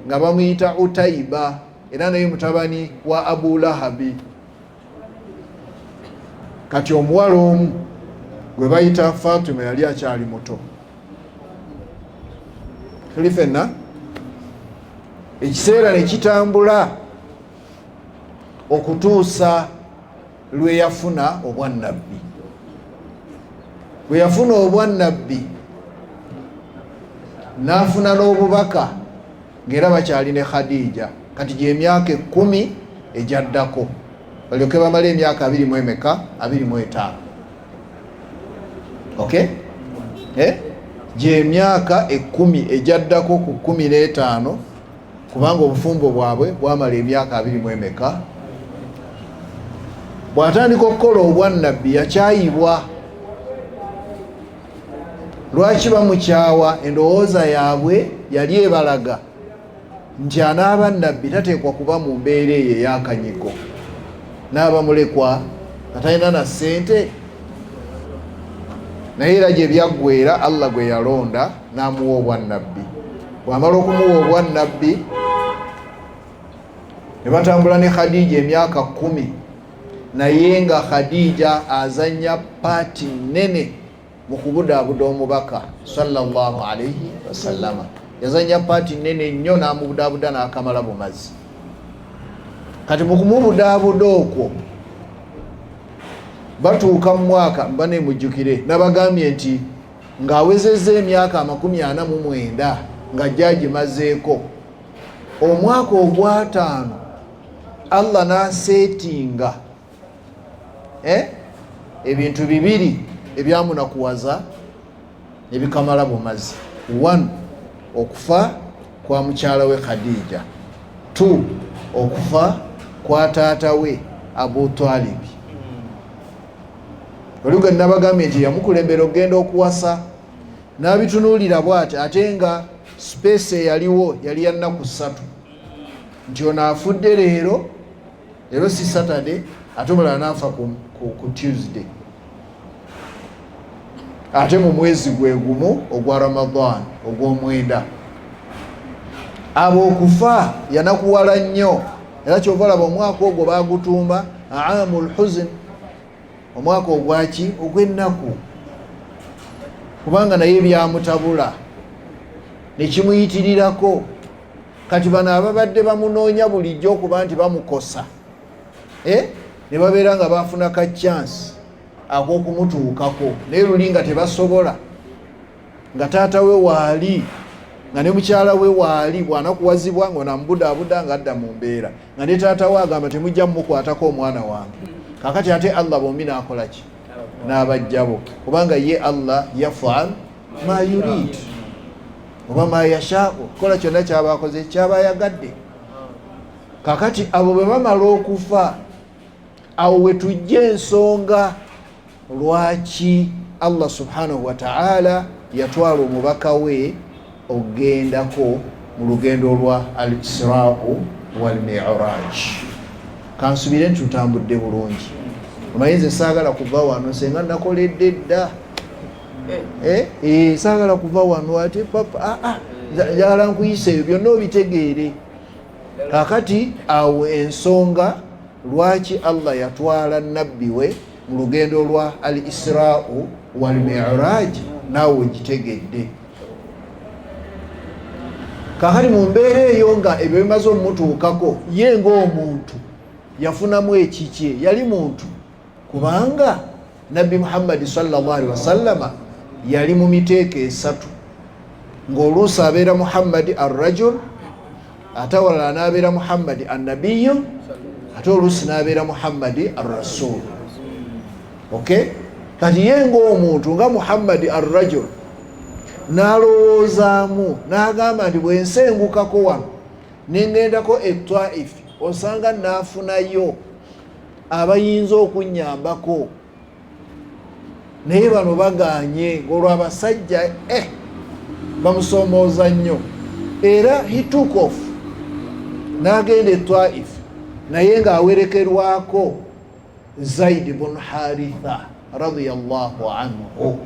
nga bamuyita Utaiba, era naye mutabani wa Abu Lahabi. Kati omuwala omu gwe bayita Fatima yali akyali muto. Tuli ffenna ekiseera ne kitambula okutuusa lwe yafuna obwannabbi. Bwe yafuna obwannabbi n'afuna n'obubaka ng'era bakyali ne Khadija. Kati gy'emyaka 10 egyaddako balyoke bamala emyaka 25. Okay? Gy'emyaka 10 egyaddako ku 15 kubanga obufumbo bwabwe bwamala emyaka 20. Bw'atandika okukola obwannabbi yakyayibwa. Lwaki bamukyawa? Endowooza yaabwe yali ebalaga nti anaaba nabbi tateekwa kuba mu mbeera eyo ey'akanyigo, n'aba mulekwa katalina na ssente. Naye era gye byaggweera Allah gwe yalonda n'amuwa obwannabbi. Bw'amala okumuwa obwannabbi ne batambula ne Khadija emyaka 10, naye nga Khadija azanya paati nnene mu kubudaabuda omubaka sallallahu alayhi wasallama. Yazanya paati nnene nnyo n'amubudaabuda n'akamala bumazi. Kati mu kumubudaabuda okwo batuuka mu mwaka mba nemujjukire nabagambye nti ng'awezezza emyaka 49 ng'ajja agimazeeko. Omwaka ogwa5 Allah n'aseetinga ebintu 2 ebyamunakuwaza ebikamala bumazi. 1, okufa kwa mukyala we Khadija. 2, okufa kwa taata we Abu Talib. Olugendo nabagambye nti yamukulembera okugenda okuwasa n'abitunuulira bw'ati ate nga space eyaliwo yali ya nnaku 3 nti ono afudde leero si Saturday ate omulala n'afa ku Tuesday ate mu mwezi gwe gumu ogwa Ramadan ogw'omwenda. Abo okufa yanakuwala nnyo, era kyova olaba omwaka ogwo bagutumba Aamul Huzn, omwaka ogwaki ogw'ennaku, kubanga naye byamutabula nekimuyitirirako. Kati bano ababadde bamunoonya bulijjo okuba nti bamukosa ne babeera nga bafuna ka chance ak'okumutuukako, naye luli nga tebasobola, nga taata we waali nga ne mukyala we waali bw'anakuwazibwa ng'onamubudaabuda ng'adda mu mbeera nga ne taata we agamba temujja mumukwatako omwana wange. Kakati ate Allah bombi n'akola ki? N'abajjabo, kubanga ye Allah yafaal ma yurid oba ma yashaa'u, kola kyonna kyaba akoze kyaba ayagadde. Kakati abo bwe bamala okufa, awo we tujja ensonga lwaki Allah subhanahu wa ta'ala yatwala omubaka we ogendako mu lugendo lwa al-Isra wal-Miraj. Kansubire ntutambudde bulungi. Omayinza saagala kuva wano senga nakoledde dda. Saagala kuva wano ate papa njagala nkuyisa ebyo byonna obitegeere. Kakati awo ensonga lwaki Allah yatwala nabbi we mu lugendo lwa al-Isra wal-Miraj naawe ogitegedde. Kakati mu mbeera eyo nga ebyo bimaze omutuukako, ye ng'omuntu yafunamu ekikye, yali muntu, kubanga Nabbi Muhammad sallallahu alaihi wasallama yali mu miteeko esatu, ng'oluusi abeera Muhammad ar-rajul, ate awalala n'abeera Muhammad an-nabiyyu, ate oluusi n'abeera Muhammad ar-rasul. Okay? Kati ye ng'omuntu nga Muhammad ar-rajul n'alowoozaamu n'agamba nti bwe nsengukako wano nengendako e-Taif osanga naafunayo abayinza okunnyambako, naye bano baganye ng'olwo abasajja bamusoomooza nnyo. Era he took off n'agenda e-Taif, naye ng'awerekerwako Zaid ibn Haritha radiyallahu anhu.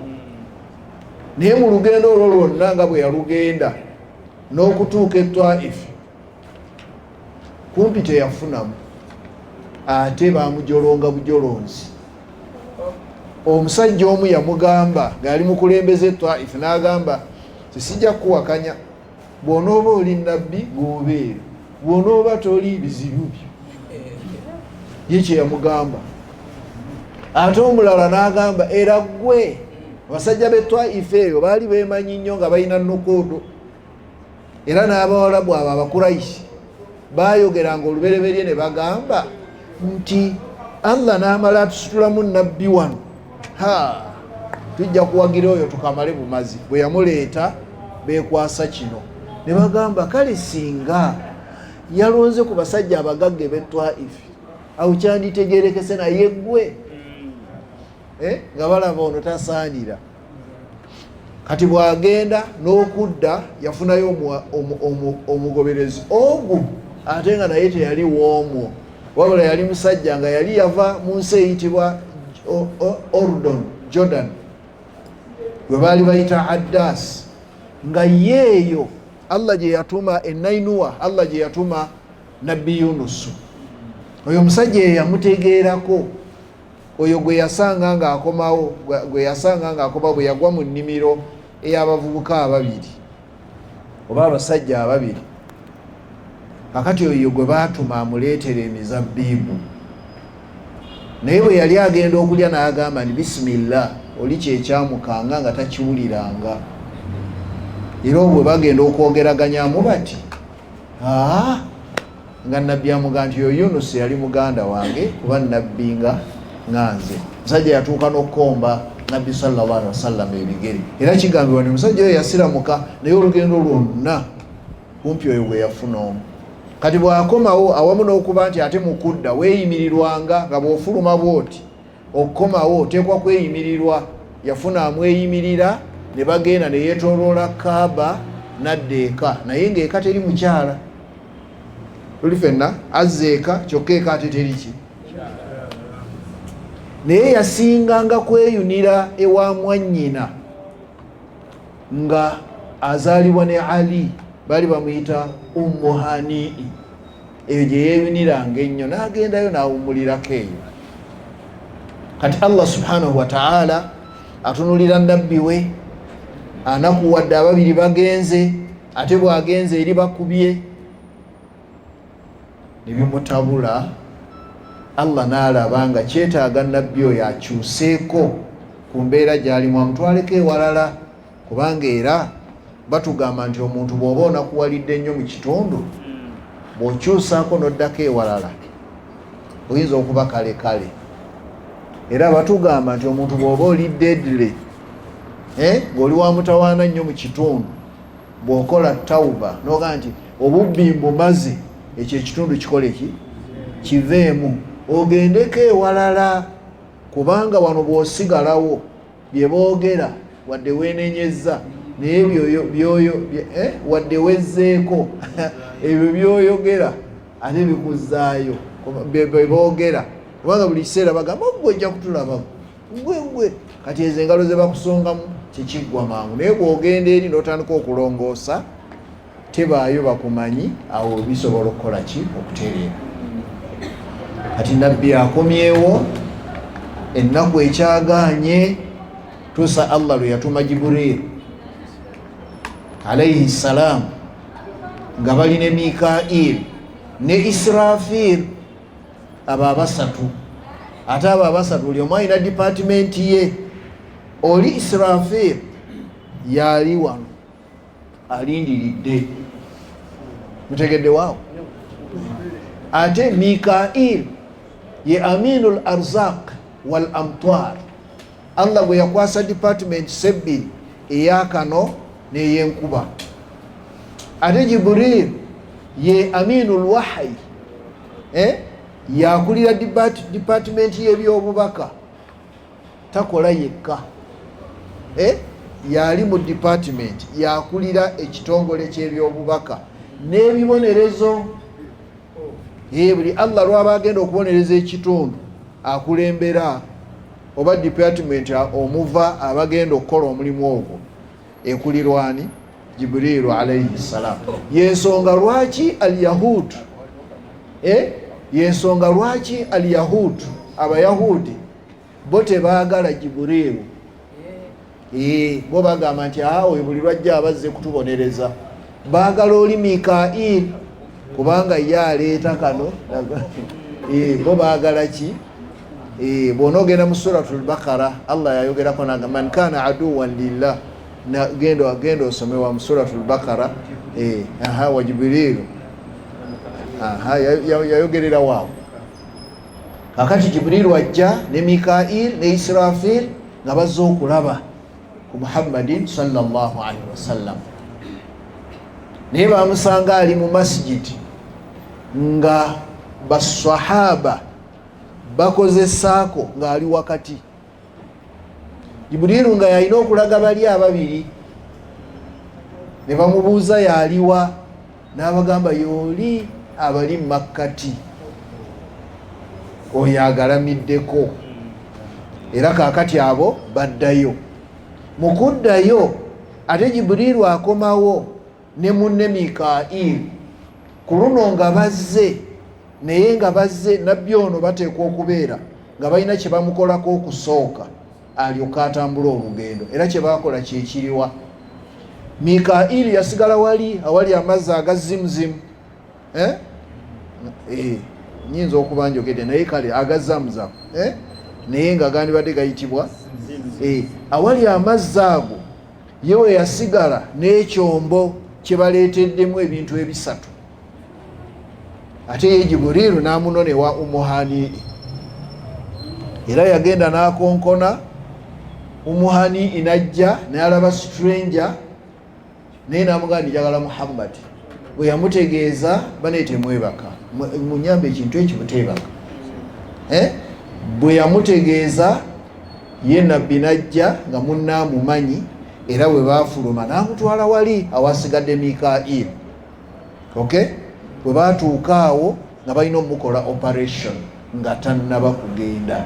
Naye mu lugendo olwo lwonna nga bwe yalugenda n'okutuuka e-Taif, kumpi teyafunamu, ate bamujolonga bujolonzi. Omusajja omu yamugamba ng'ali mukulembeza e-Taif, n'agamba sijja kuwakanya, bw'onooba oli nabbi gw'obeera, bw'onooba toli bizibu byo. Ye kye yamugamba. Ate omulala n'agamba era ggwe, abasajja b'e-Taif eyo baali beemanyi nnyo nga balina nnukuudo, era n'Abawalabu abo Abakuraishi baayogeranga olubereberye ne bagamba nti Allah n'amala atusitulamu nabbi wano, tujja kuwagira oyo tukamale bumazi. Bwe yamuleeta beekwasa kino, ne bagamba kale singa yalonze ku basajja abagagge b'e-Taif, awo kyanditegeerekese naye ggwe nga balaba ono tasaanira. Kati bw'agenda n'okudda yafunayo omugoberezi ogwo, ate nga naye teyali w'omwo, wabula yali musajja nga yali yava mu nsi eyitibwa Jordan, gwe baali bayita Addas, nga yeeyo Allah gye yatuma Enainuwa, Allah gye yatuma Nabbi Yunusu. Oyo omusajja ye yamutegeerako, oyo gwe yasanga ng'akomawo, bwe yagwa mu nnimiro ey'abavubuka ababiri oba abasajja ababiri. Kakati oyo gwe baatuma amuleetera emizabbiibu, naye bwe yali agenda okulya n'agamba nti bisimillah, oli kyekyamukanga nga takiwuliranga. Era obwe bagenda okwogeraganyamu bati nga nabbi amugamba nti oyo Yunusi yali muganda wange kuba nabbi nga nganze. Musajja yatuuka n'okkomba nabbi sallallahu alaihi wasallam ebigere, era kigambibwa nti musajja oyo yasiramuka, naye olugendo lwonna kumpi oyo gwe yafuna omu. Kati bw'akomawo, awamu n'okuba nti ate mu kudda weeyimirirwanga nga bw'ofuluma bw'oti okukomawo oteekwa kweyimirirwa, yafuna amweyimirira, ne bagenda ne yeetooloola Kaaba n'adda eka, naye ng'eka teri mukyala. Tuli fenna azza eka, kyokka eka ate teri ki. Naye yasinganga kweyunira ewa mwannyina nga azaalibwa ne Ali, baali bamuyita Ummu Hani. Eyo gye yeeyuniranga ennyo, n'agendayo n'awummulirako eyo. Kati Allah subhanahu wa ta'ala atunulira nabbi we, anakuwadde ababiri bagenze, ate bw'agenze eri bakubye ne bimutabula. Allah n'alaba nga kyetaaga nabbi oyo akyuseeko ku mbeera gy'alimu, amutwaleko ewalala, kubanga era batugamba nti omuntu bw'oba onakuwalidde nnyo mu kitundu bw'okyusaako n'oddako ewalala oyinza okuba kale kale. Era batugamba nti omuntu bw'oba oli deadly ng'oli wa mutawaana nnyo mu kitundu bw'okola tawuba n'ogaa nti obubbi mbumaze, ekyo ekitundu kikole ki kiveemu ogendeko ewalala, kubanga wano bw'osigalawo bye boogera wadde weenenyezza naye byoyo wadde wezzeeko ebyo byoyogera ate bikuzaayo bye boogera, kubanga buli kiseera bagamba gwe ojja kutulabako gwe kati ezo engalo ze bakusongamu kikiggwa mangu, naye bw'ogenda eri n'otandika okulongoosa tebaayo bakumanyi, awo bisobola okukola ki okutereera. Kati nabbi akomyewo ennaku ekyagaanye tuusa Allah lwe yatuma Jibril alayhi salaam nga bali ne Mikail ne Israfil, abo abasatu. Ate abo abasatu buli omu alina dipatimenti ye. Oli Israfil yali wano alindiridde, mutegedde waawo. Ate Mikail ye aminul arzaq wal amtwar. Allah bwe yakwasa department sebbiri, eyakano n'eyenkuba. Ate Jibril ye aminul wahyi, yakulira department y'ebyobubaka, takola yekka. Yali mu department yakulira ekitongole ky'ebyobubaka n'ebibonerezo. Buli Allah lwaba agenda okubonereza ekitundu akulembera oba department omuva abagenda okukola omulimu ogwo ekulirwani Jibrilu alayhi salam. Yensonga lwaki al-Yahud yensonga lwaki al-Yahud abayahudi bo tebaagala Jibrilu. Bo bagamba nti oyo buli lwajja abazze kutubonereza, baagala oli Mikail kubanga ye aleeta kano. Bo baagala ki? Bw'onoogenda mu suratul Baqara Allah yayogerako naga man kana aduwan lillah, genda osomewa mu suratul Baqara wa Jibrilu yayogerera waawo. Kakati Jibrilu ajja ne Mikail ne Israfil nga bazze okulaba ku Muhammadin sallallahu alaihi wasallam. Naye bamusanga ali mu masjid nga basahaba bakozesaako ng'ali wakati. Jibrilu nga yalina okulaga bali ababiri, ne bamubuuza yaliwa, n'abagamba yoli abali mu makkati oyo agalamiddeko. Era kaakati abo baddayo. Mu kuddayo ate Jibrilu akomawo ne munne Mikail ku luno nga bazze, naye nga bazze nabbi ono bateekwa okubeera nga balina kye bamukolako okusooka alyoka atambula olugendo. Era kye baakola kyekiriwa, Mikail yasigala wali awali amazzi agazimuzimu. Nyinza okuba njogedde naye kale agazamuzamu, naye nga gandibadde gayitibwa awali amazzi ago. Ye we yasigala n'ekyombo kye baleeteddemu ebintu ebisatu. Ate ye Jibrilu n'amunonewa Umuhani, era yagenda n'akonkona Umuhani najja n'alaba stranger naye n'amugamba njagala Muhammad. Bwe yamutegeeza baneete mwebaka, munyambe ekintu ekyo buteebaka. Bwe yamutegeeza ye nabbi najja nga munnaamumanyi, era bwe baafuluma n'amutwala wali awasigadde Mikail. Bwe baatuuka awo nga balina omukola operation nga tannaba kugenda,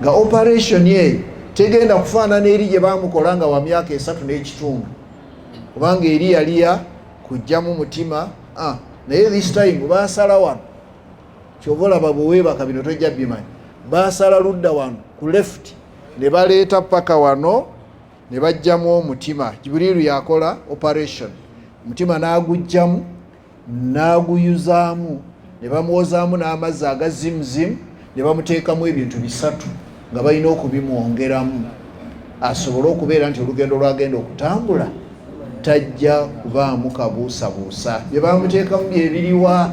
nga operation ye tegenda kufaanana eri gye baamukola nga wa myaka 3 n'ekitundu, kubanga eri yaliya kujjamu mutima. Naye this time baasala wano, kyova olaba bwe weebaka bino tojja bimanyi, baasala ludda wano ku left ne baleeta paka wano ne bajjamu omutima. Jibrilu yakola operation, mutima n'agujjamu n'aguyuzaamu ne bamuwozaamu n'amazzi agazimuzimu ne bamuteekamu ebintu bisatu nga balina okubimwongeramu asobole okubeera nti olugendo lwagenda okutambula tajja kubaamu kabuusabuusa bye bamuteekamu byebiriwa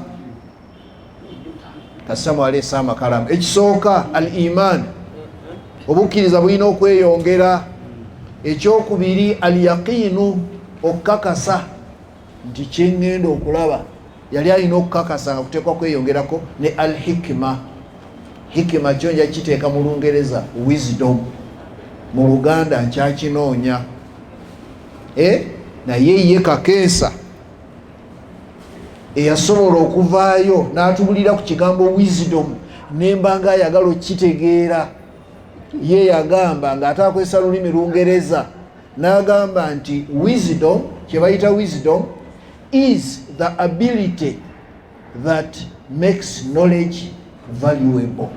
kasitamu aleesa amakalamu. Ekisooka al iman, obukkiriza bulina okweyongera. Ekyokubiri al yaqiinu, okukakasa nti kyeŋŋenda okulaba yali alina okukakasa nga kuteekwa kweyongerako. Ne al hikima, hikima kyo nja kiteeka mu Lungereza wisdom, mu Luganda nkyakinoonya. Naye ye kakeesa eyasobola okuvaayo n'atubulira ku kigambo wisdom nembanga ayagala okitegeera. Ye yagamba nga atakwesa lulimi Lungereza n'agamba nti wisdom, kye bayita wisdom is the ability that makes knowledge valuable.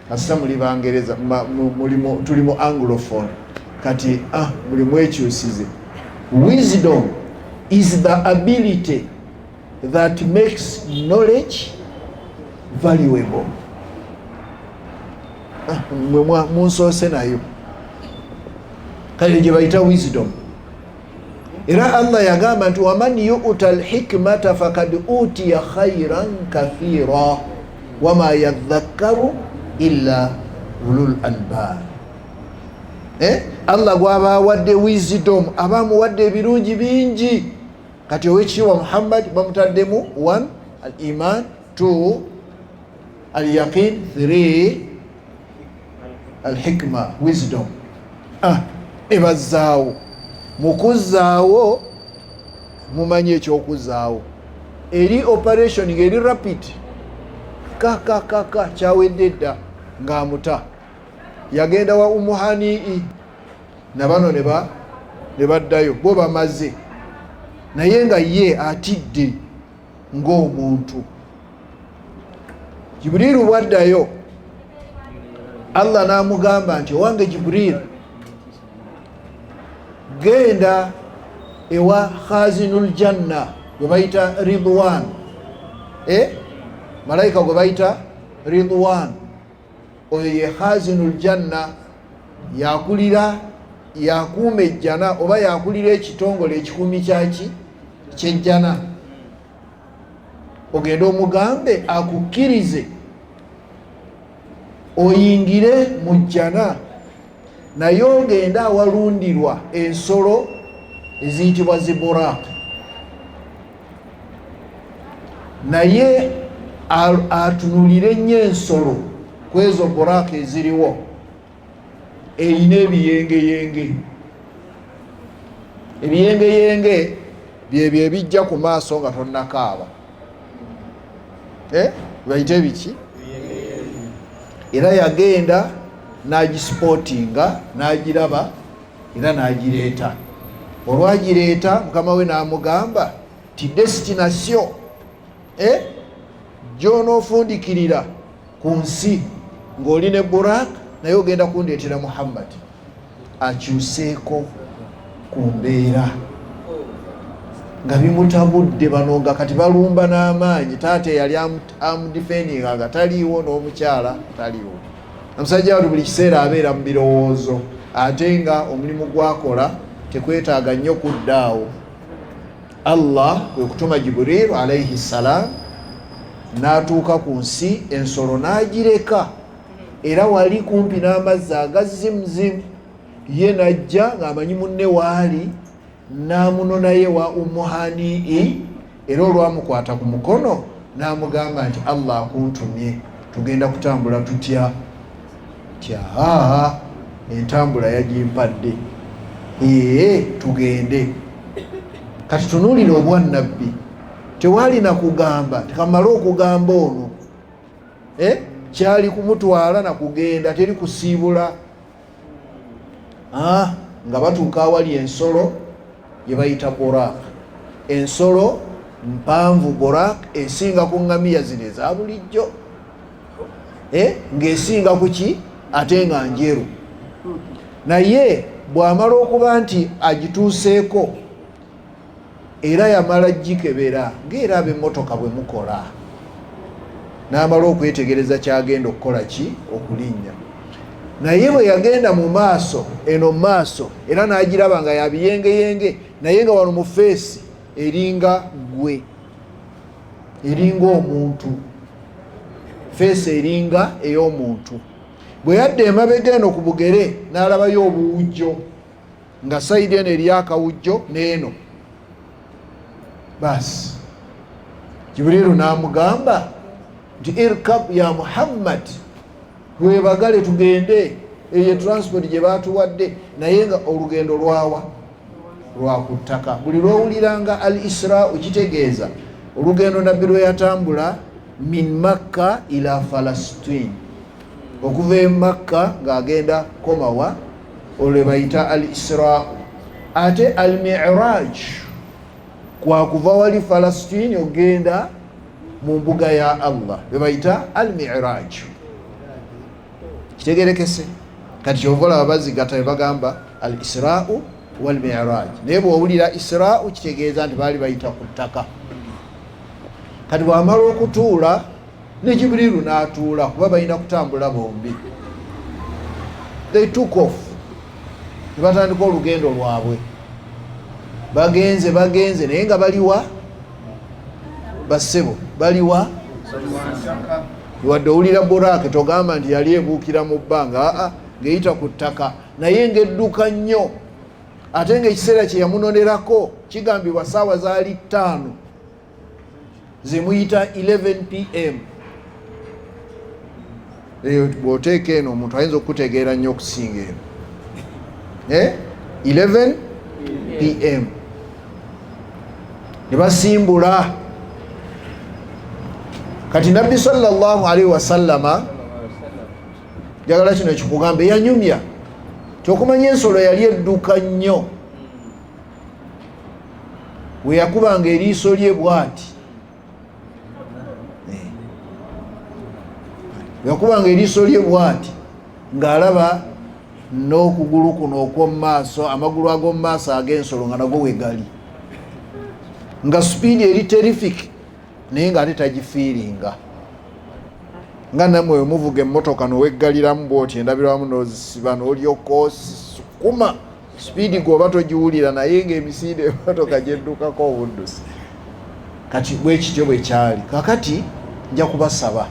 Kasita muli Bangereza, tuli mu anglophone kati buli mwekyusize. Wisdom is the ability that makes knowledge valuable. Munsoose nayo kale gye bayita wisdom. Era Allah yagamba nti waman yu'ta al-hikmata fakad utiya khairan kathira wama yadhakkaru illa ulul albab. Allah gwaba wadde wisdom abamuwadde ebirungi bingi. Kati owekitiibwa Muhammad bamutaddemu 1 al iman, 2 al yaqin, 3 al hikma wisdom. Ebazaawo mukuzaawo mumanye ekyokuzaawo eri operation ngeri rapid kaka kyawedde dda ng'amuta yagenda wa umuhanii nabano ne baddayo bo bamaze naye nga ye atidde ng'omuntu. Jibrilu bwaddayo Allah n'amugamba nti owange Jibrilu genda ewa khazinul janna gwe bayita Ridwan. Malayika gwe bayita Ridwan oyo ye khazinul janna, yakulira yakuuma ejjana oba yakulira ekitongole ekikumi kyaki kyejjana. Ogenda omugambe akukkirize oyingire mu jjana, naye ogenda awalundirwa ensolo eziyitibwa ziburaq, naye atunulire nnyo ensolo kwezo buraq eziriwo eyina ebiyengeyenge. Ebiyengeyenge byebyo ebijja ku maaso nga tonnakaaba, bayite biki? Era yagenda n'agisportinga n'agiraba era n'agireeta. Olwagireeta mukama we n'amugamba ti destination gy'onoofundikirira ku nsi ng'oli ne Burak naye ogenda kundeetera Muhammad akyuseeko ku mbeera nga bimutabudde. Bano nga kati balumba n'amaanyi. Taata eyali amudifendinga nga taliiwo n'omukyala taliiwo. Omusajja wali buli kiseera abeera mu birowoozo ate nga omulimu gwakola tekwetaaga nnyo kuddaawo. Allah kwe kutuma Jibrilu alayhi salaam n'atuuka ku nsi, ensolo n'agireka era wali kumpi n'amazzi agazimuzimu. Ye najja ng'amanyi munne waali n'amunonaye wa umuhanii era olwamukwata ku mukono n'amugamba nti Allah akuntumye, tugenda kutambula tutya? Tya entambula yagimpadde, tugende. Kati tunuulira obwannabbi, tewaali na kugamba tekamala okugamba ono kyali kumutwala na kugenda, teri kusiibula. Nga batuuka awali ensolo gye bayita Burak. Ensolo mpanvu Burak, esinga ku ŋŋamiya zino eza bulijjo, ng'esinga ku ki ate nga njeru. Naye bw'amala okuba nti agituuseeko era yamala gikebera ng'era ab'emmotoka bwe mukola, n'amala okwetegereza kyagenda okukola ki okulinnya. naye bwe yagenda mu maaso eno maaso era n'agiraba nga yabiyengeyenge naye nga wano mu feesi eringa gwe, eringa omuntu, feesi eringa ey'omuntu. Bwe yadda emabega eno ku bugere n'alabayo obuwujjo nga sayidi eno eri akawujjo n'eno. Basi Jibrilu n'amugamba nti irkab ya Muhammad, twebagale tugende, eyo transport gye batuwadde, naye nga olugendo lwawa lwa ku ttaka. Buli lwowuliranga al Isra okitegeeza olugendo nabbi lwe yatambula min Makka ila Falastin, okuva e Makka ng'agenda komawa, olwe bayita al Isra. Ate al Miraj kwa kuva wali Falastin ogenda mu mbuga ya Allah, bwe bayita al Miraj. Kitegerekese kati kyovola abazigata bwe bagamba al Isra wal Miraj, naye bw'owulira Isra kitegeeza nti baali bayita ku ttaka. Kati bw'amala okutuula ne Jibrilu n'atuula kuba balina kutambula bombi. They took off, ne batandika olugendo lwabwe. Bagenze naye nga baliwa bassebo, baliwa wadde owulira Buraka togamba nti yali ebuukira mu bbanga, ng'eyita ku ttaka naye ng'edduka nnyo. Ate ng'ekiseera kye yamunonerako kigambibwa ssaawa zaali 5 zemuyita 11 PM. Eyo bw'oteeka eno omuntu ayinza okutegeera nnyo okusinga eno. 11 PM ne basimbula. Kati nabbi sallallahu alaihi wasallama njagala kino kikugamba, yanyumya kyokumanya ensolo yali edduka nnyo. We yakubanga eriiso lye bw'ati, yakubanga eriiso lye bw'ati ng'alaba n'okugulu kuno okw'omu maaso, amagulu ag'omu maaso ag'ensolo nga nago we gali, nga supiidi eri terrific naye ng'ate tagifiiringa. Nga nammwe we muvuga emmotoka n'oweggaliramu bw'oti endabirwamu n'ozisiba n'olyoka osukuma supiidi gw'oba togiwulira naye ng'emisinde emmotoka gyeddukako obuddusi. Kati bwe kityo bwe kyali. Kakati nja kubasaba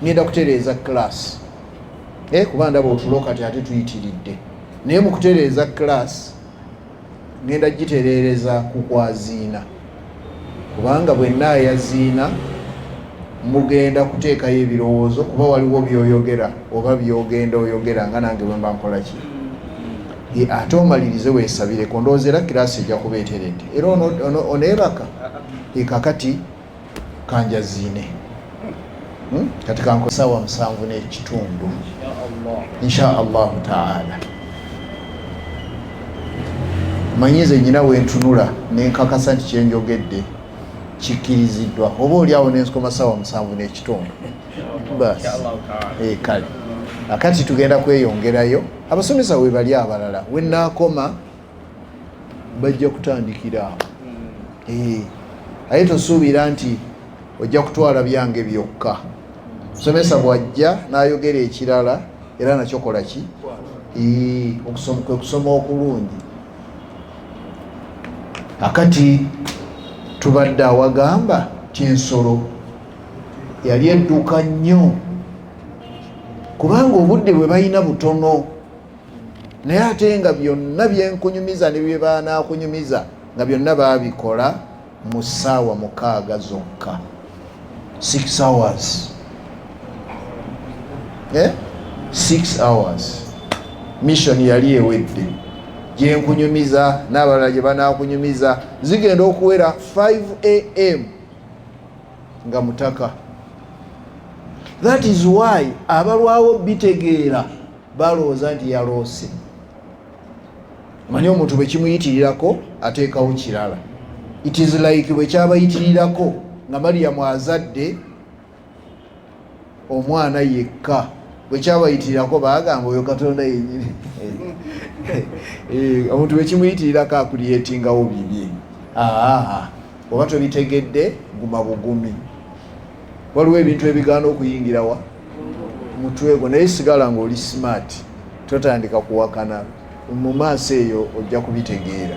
ngenda kutereeza class, kuba ndaba otulo kati ate tuyitiridde, naye mu kutereeza class ngenda gitereereza ku kwaziina, kubanga bwe naayaziina mugenda kuteekayo ebirowoozo, kuba waliwo byoyogera oba byogenda oyogera nga nange bwe mba nkola ki. Ate omalirize weesabireko, ndowooza era class ejja kuba eteredde era oneebaka. Kakati kanjaziine kati kankosawa 7:30 insha Allahu taala. Manyize nyina wentunula nenkakasa nti kyenjogedde kikkiriziddwa, oba oliawo nensukoma 7:30 basi. Kale akati tugenda kweyongerayo, abasomesa we bali abalala wennaakoma bajja kutandikira awo. Aye tosuubira nti ojja kutwala byange byokka. Musomesa bw'ajja n'ayogera ekirala era nakyo kola ki? Kwe kusoma okulungi. Akati tubadde awagamba kyensolo yali edduka nnyo kubanga obudde bwe balina butono, naye ate nga byonna byenkunyumiza ne bye baanaakunyumiza nga byonna baabikola mu ssaawa 6 zokka. 6 hours. 6 hours. Mission yali ewedde. Gyenkunyumiza n'abalala gye banaakunyumiza zigenda okuwera 5 AM nga mutaka. That is why abalwawo bitegeera balowooza nti yaloose. Manyi omuntu bwe kimuyitirirako ateekawo kirala. It is like bwe kyabayitirirako nga Mariyamu azadde omwana yekka, bwe kyabayitirirako baagamba oyo Katonda yennyini. Omuntu bwe kimuyitirirako akulyetingawo bibye. Oba tobitegedde guma bugumi. Waliwo ebintu ebigaana okuyingirawa mutwe gwo, naye sigala ng'oli smart. totandika kuwakana mu maaso eyo ojja kubitegeera.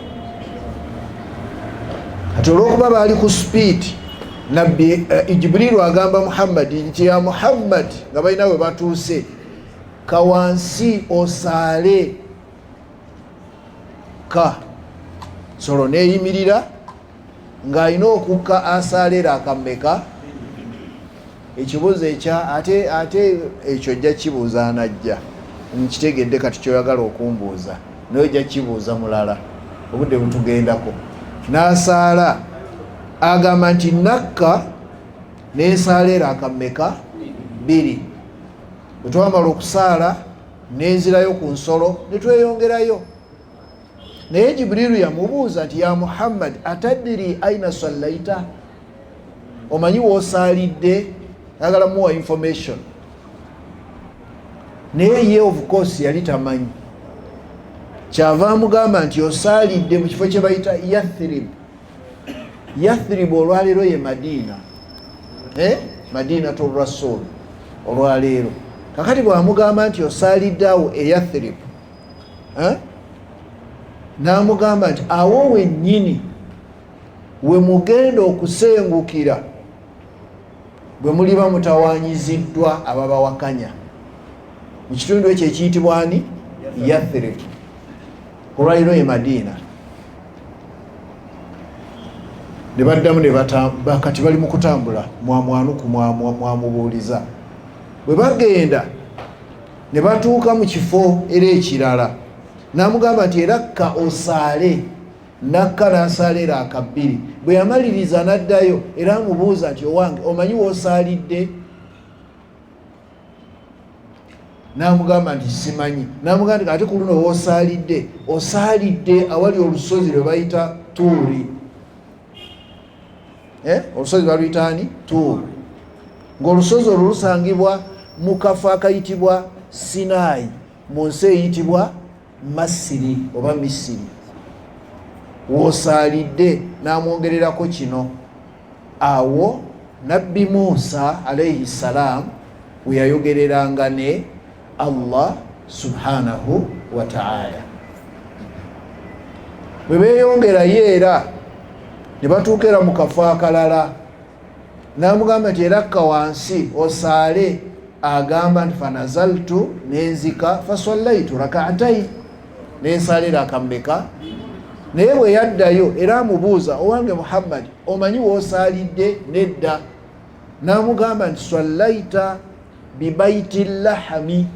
Kati olw'okuba baali ku speed, nabbi Jibrilu agamba Muhammad nti ya Muhammad nga balina we batuuse, kawansi osaale ka solo neeyimirira ng'alina okukka asaalera akammeka. Ekibuuzo ekya ate ekyo ojja kibuuza anajja, nkitegedde kati kyoyagala okumbuuza naye ojja kibuuza mulala obudde butugendako. N'asaala agamba nti nakka neesaalera akammeka 2. bwe twamala okusaala nenzirayo ku nsolo ne tweyongerayo. Naye Jibrilu yamubuuza nti ya Muhammad atadiri aina sallaita, omanyi woosaalidde? Agala muwa information. Naye ye of course yali tamanyi. Kyava amugamba nti osaalidde mu kifo kye bayita Yathrib. Yathrib olwaleero ye Madina, Madinatu Rasul olwaleero. Kakati bw'amugamba nti osaalidde awo e Yathrib, n'amugamba nti awo wennyini we mugenda okusengukira bwe muliba mutawanyiziddwa ababawakanya. Mu kitundu ekyo ekiyitibwa ani? Yathrib. Olwaleero ye Madina. Ne baddamu ne batamba, kati bali mu kutambula, mwamwanuku mwamubuuliza. Bwe bagenda ne batuuka mu kifo era ekirala, n'amugamba nti era kka osaale. Nakka n'asaalera aka 2. Bwe yamaliriza n'addayo era amubuuza nti owange omanyi woosaalidde? N'amugamba nti simanyi. N'amugamba nti ate ku luno woosaalidde, osaalidde awali olusozi lwe bayita Tuuri. Olusozi baluyita ani? Tuuri. Ng'olusozi olwo lusangibwa mu kafo akayitibwa Sinaayi mu nsi eyitibwa Masiri oba Misiri. Woosaalidde. N'amwongererako kino, awo nabbi Musa alayhi salam we yayogereranga ne Allah subhanahu wa ta'ala. Bwe beeyongerayo era ne batuukira mu kafo akalala, n'amugamba nti era kka wansi osaale. Agamba nti fanazaltu, nenzika, fasallaitu rak'atayn, nensaalera akammeka. Naye bwe yaddayo era amubuuza owange Muhammad omanyi woosaalidde? Nedda. N'amugamba nti sallaita bibaiti lahami,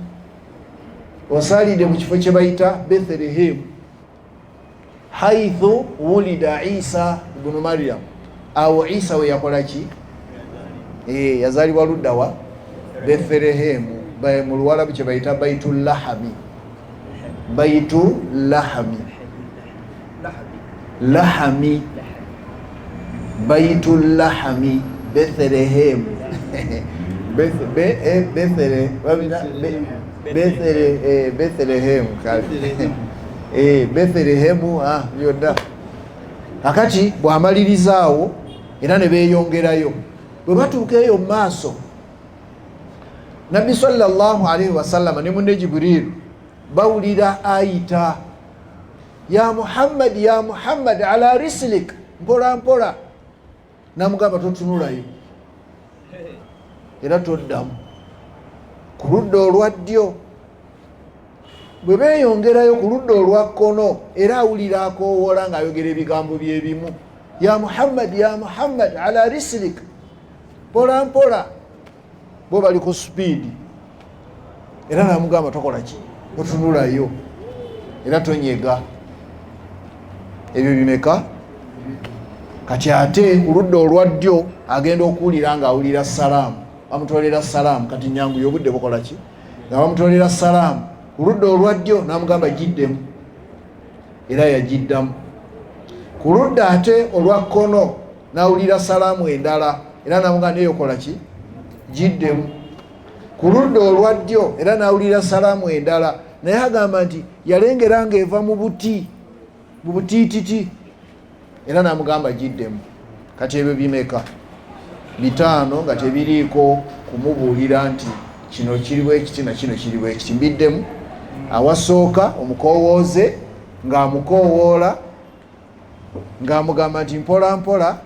osaalidde mu kifo kye bayita Bethlehem, haithu wulida Isa ibnu Maryam. Awo Isa we yakola ki? Yazaalibwa ludda wa? Bethlehem. Mu Luwarabu kye bayita Baitul Lahami. Baitul Lahami. Lahami. Baitul Lahami. Bethlehem. Bethlehem. Bethlehem yonna. Kakati bw'amalirizaawo era ne beeyongerayo. Bwe batuuka eyo mu maaso, Nabbi sallallahu alaihi wasallam ne munne Jibrilu bawulira ayita, ya Muhammad, ya Muhammad, ala rislik, mpola mpola. N'amugamba totunulayo era toddamu. Ku ludda olwa ddyo bwe beeyongerayo ku ludda olwa kkono era awulira akoowoola ng'ayogera ebigambo bye bimu, ya Muhammad, ya Muhammad, ala rislik, mpola mpola. Bo bali ku speed era n'amugamba tokola ki? Totunulayo era tonyega. Ebyo bimeka? Kati ate ku ludda olwa ddyo agenda okuwulira ng'awulira salaamu, bamutwalira salaamu. Kati nyangu obudde bukola ki? Nga bamutwalira salaamu. Ku ludda olwa ddyo n'amugamba giddemu era yagiddamu. Ku ludda ate olwa kkono n'awulira salaamu endala era n'amugamba naye okola ki? Giddemu. Ku ludda olwa ddyo era n'awulira salaamu endala naye agamba nti yalengera ng'eva mu butiititi era n'amugamba giddemu. Kati ebyo bimeka? 5 nga tebiriiko kumubuulira nti kino kiri bwe kiti na kino kiri bwe kiti. Mbiddemu awasooka omukowooze ng'amukowoola ng'amugamba nti mpola mpola,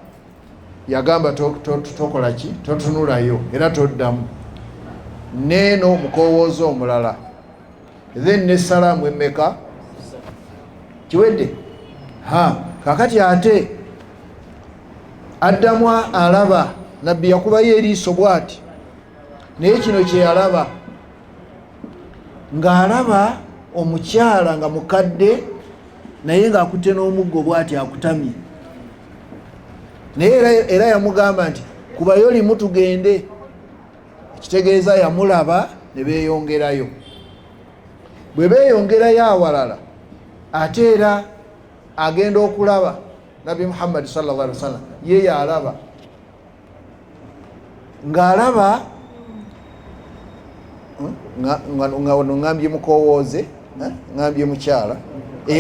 yagamba tokola ki, totunulayo era toddamu. Neeno omukowooze omulala, then ne salaamu emmeka kiwedde. Kakati ate addamu alaba, nabbi yakubayo eriiso bw'ati, naye kino kye yalaba, ng'alaba omukyala nga mukadde naye ng'akutte n'omuggo bw'ati akutamye, naye era yamugamba nti kubayo limu tugende. Ekitegeeza yamulaba ne beeyongerayo. Bwe beeyongerayo awalala, ate era agenda okulaba Nabi Muhammad sallallahu alaihi wasallam, ye yalaba ng'alaba ngambye mukowooze, ngambye mukyala,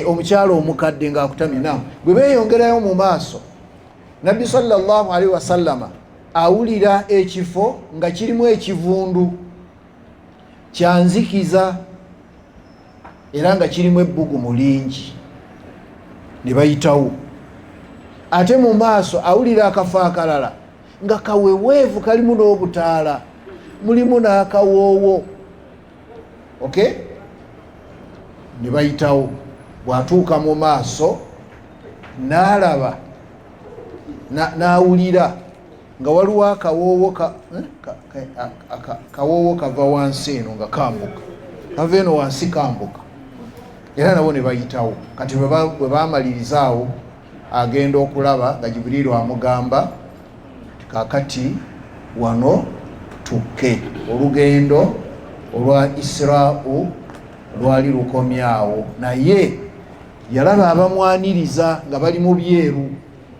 omukyala omukadde ng'akutamye. Naam, bwe beeyongerayo mu maaso, Nabbi sallallahu alaihi wasallama awulira ekifo nga kirimu ekivundu kyanzikiza era nga kirimu ebbugumu lingi, ne bayitawo. Ate mu maaso awulira akafo akalala nga kaweweevu, kalimu n'obutaala, mulimu n'akawoowo. Okay, ne bayitawo. Bw'atuuka mu maaso n'alaba n'awulira nga waliwo akawoowo kawoowo kava wansi eno nga kambuka, kava eno wansi kambuka, era nabo ne bayitawo. Kati bwe bamaliriza agenda okulaba nga Jibriiru amugamba kakati wano tukke. Olugendo olwa Isra lwali lukomyawo, naye yalaba abamwaniriza nga bali mu byeru.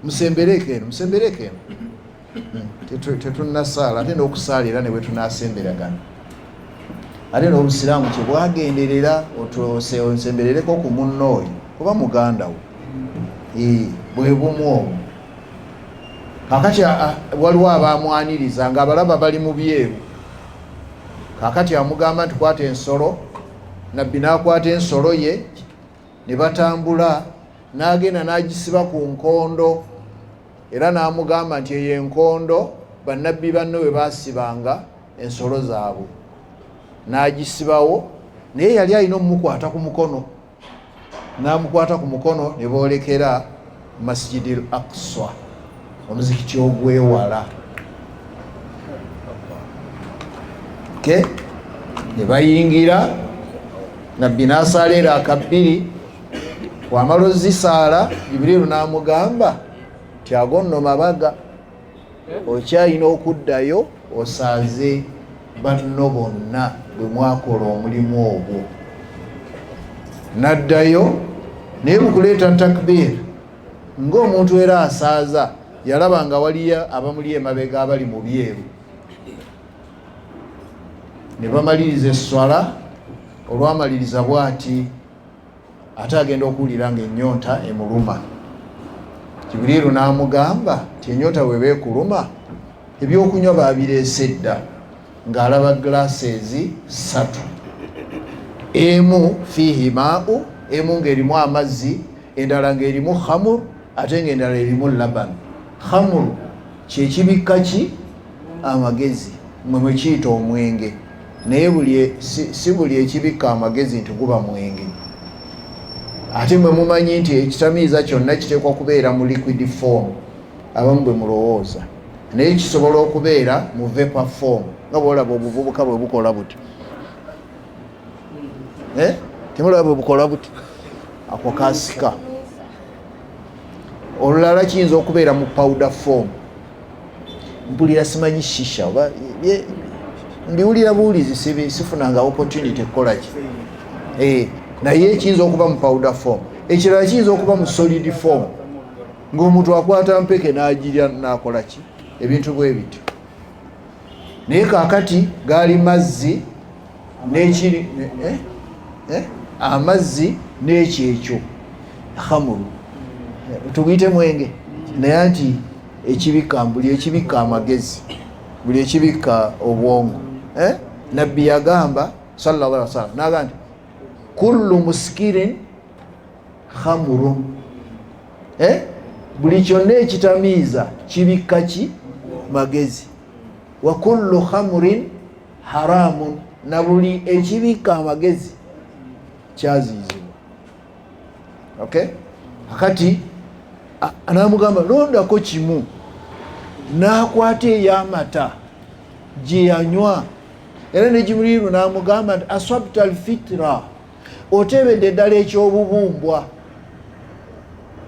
Musembereke eno, musembereke eno, tetunnasaala ate n'okusaala era ne bwe tunaasemberagana. Ate n'Obusiraamu kye bwagenderera onsemberereko ku munno oyo kuba muganda wo, bwe bumu obwo. Kakati waliwo abamwaniriza nga abalaba bali mu byeru. Kakati amugamba nti kwata ensolo. Nabbi n'akwata ensolo ye, ne batambula, n'agenda n'agisiba ku nkondo, era n'amugamba nti eyo enkondo bannabbi banne we baasibanga ensolo zaabwe. N'agisibawo, naye yali alina omumukwata ku mukono, n'amukwata ku mukono, ne boolekera Masjidil Aqsa, omuzikiti ogwewala. Ne bayingira, nabbi n'asaala akabbiri. Wamala ozisaala, Jibriiru n'amugamba ti ago nno mabaga, okyalina okuddayo osaaze banno bonna bwe mwakola omulimu ogwo. N'addayo, naye mu kuleeta takbiir ng'omuntu era asaaza, yalaba nga waliyo abamuli emabega abali mu byeru. Ne bamaliriza esswala. Olwamaliriza bw'ati, ate agenda okuwulira ng'ennyonta emuluma. Jibriiru n'amugamba ti ennyonta bwe beekuluma, ebyokunywa babireese dda, ng'alaba glasses 3, emu fiihi maa'u, emu ng'erimu amazzi, endala ng'erimu khamur, ate ng'endala erimu laban. Khamur kyekibikka ki? Amagezi, mwe kiyita omwenge, naye si buli ekibikka amagezi nti guba mwenge. Ate mwe mumanyi nti ekitamiiza kyonna kiteekwa kubeera mu liquid form, abamu bwe mulowooza, naye kisobola okubeera mu vapor form, nga bwolaba obuvubuka bwe bukola buti. Temulaba bwe bukola buti, ako kasika. Olulala kiyinza okubeera mu powder form. Mpulira simanyi shisha oba mbiwulira buwulizi sifunanga opportunity kukola ki. Naye kiyinza okuba mu powder form. Ekirala kiyinza okuba mu solid form, ng'omuntu akwata mpeke n'agirya n'akola ki, ebintu bwe bityo. Naye kaakati gaali mazzi n'ekiri amazzi n'ekyekyo khamuru, tugiyite mwenge, naye nti ekibikka, buli ekibikka amagezi, buli ekibikka obwongo. Nabbi yagamba sallallahu alaihi wasallam, n'agamba nti kullu muskirin khamrun, buli kyonna ekitamiiza kibikka ki magezi. Wa kullu khamrin haramun, na buli ekibikka amagezi kyaziizibwa. Okay, akati anamugamba londako kimu, n'akwata ey'amata gye yanywa, era ne Jibrilu n'amugamba nti aswabta alfitra, otebedde eddala ekyobubumbwa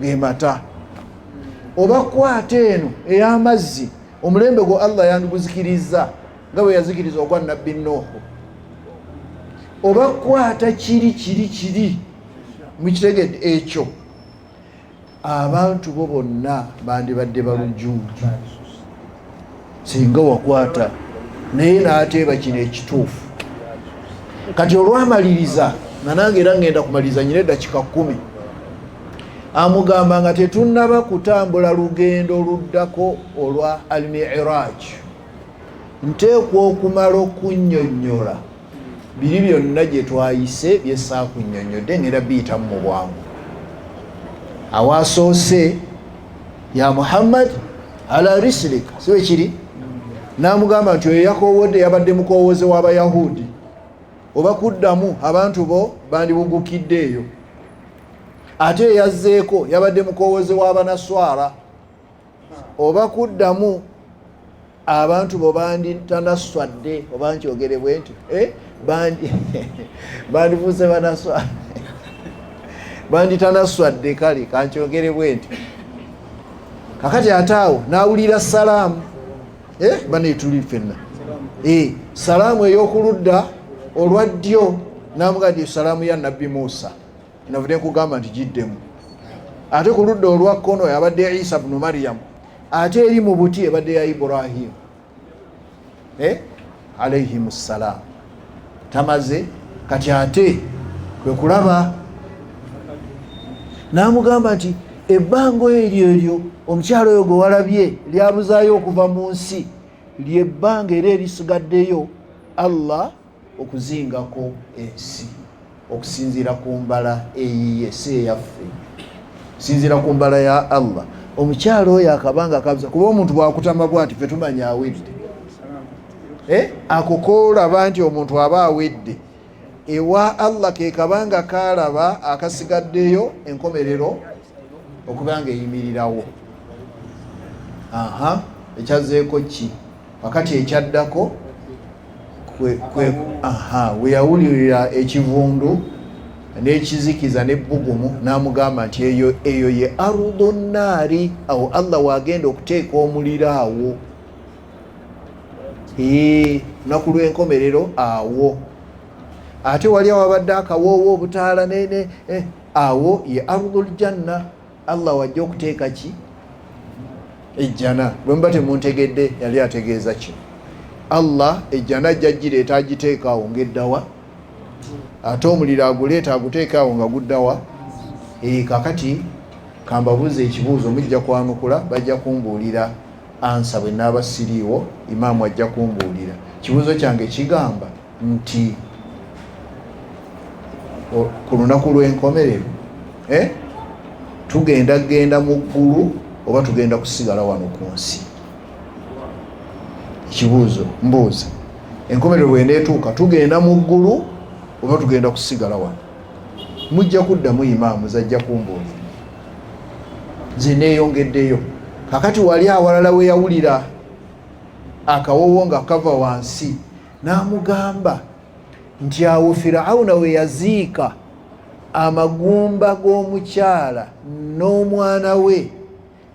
ng'emata. Oba kwata eno ey'amazzi, omulembe gwo Allah yandiguzikirizza nga bwe yazikiriza ogwa nabbi Nuuhu. Oba kwata kiri mukitegedde ekyo, abantu bo bonna bandibadde balujuuju singa wakwata, naye n'ateeba kino ekituufu. Kati olwamaliriza, nga nange era ngenda kumaliriza nyina eddakiika 10, amugamba nga tetunnaba kutambula lugendo luddako olwa Al-Miraj, nteekwa okumala okunnyonnyola biri byonna gye twayise byesaakunnyonnyodde, ngenda biyitamu mu bwangu. Awasoose ya Muhammad ala rislika, si bwe kiri? N'amugamba nti oyo yakoowodde yabadde mukoowoze w'Abayahudi, oba kuddamu abantu bo bandibugukiddeeyo. Ate yazzeeko yabadde mukoowoze w'Abanaswara, oba kuddamu abantu bo banditanaswadde, oba nkyogere bwe nti bandifuuse Banaswara banditanaswadde, kale kankyogere bwe nti. Kakati ate awo n'awulira salaamu, baneetuli ffenna, salaamu ey'okuludda olwa ddyo, n'amugamba salaamu ya nabbi Muusa, navudde nkugamba nti giddemu. Ate ku ludda olwa kkono yabadde Isa bnu Maryamu, ate eri mu buti ebadde ya Ibrahimu alayhimu ssalaam. Tamaze kati ate kwe kulaba, n'amugamba nti ebbango eryo omukyalo oyo gwe walabye lyabuzaayo okuva mu nsi, lyebbanga era erisigaddeyo Allah okuzingako ensi, okusinziira ku mbala eyiye, si eyaffe, sinziira ku mbala ya Allah. Omukyalo oyo akabanga kabuza, kuba omuntu bwakutama bwati ffe tumanya awedde, akokoolaba nti omuntu aba awedde. Ewa Allah ke kabanga kalaba akasigaddeyo enkomerero okubanga eyimirirawo. Ekyazeeko ki? Wakati ekyaddako we yawulirira ekivundu n'ekizikiza n'ebbugumu, n'amugamba nti eyo ye arudhu nnaari, awo Allah wagenda okuteeka omuliro awo, lunaku lw'enkomerero awo. Ate wali awabadde akawoowo obutaala awo ye arudhu ljanna, Allah wajja okuteeka ki? Ejjana. Bwe muba temuntegedde yali ategeeza ki? Allah ejjana ajja gireeta agiteeka awo ng'eddawa, ate omuliro aguleeta aguteeka awo nga guddawa. Kakati kambabuuza ekibuuzo, mujja kwanukula, bajja kumbuulira ansa bwe naaba siriiwo, imaamu ajja kumbuulira. Kibuuzo kyange kigamba nti ku lunaku lw'enkomerero tugenda genda mu ggulu oba tugenda kusigala wano ku nsi? Ekibuuzo mbuuza, enkomerero bw'eneetuuka tugenda mu ggulu oba tugenda kusigala wano? Mujja kuddamu imaamu zajja kumbuulira, nze neeyongeddeyo. Kakati wali awalala we yawulira akawoowo nga kava wansi, n'amugamba nti awo Firawuna we yaziika amagumba g'omukyala n'omwana we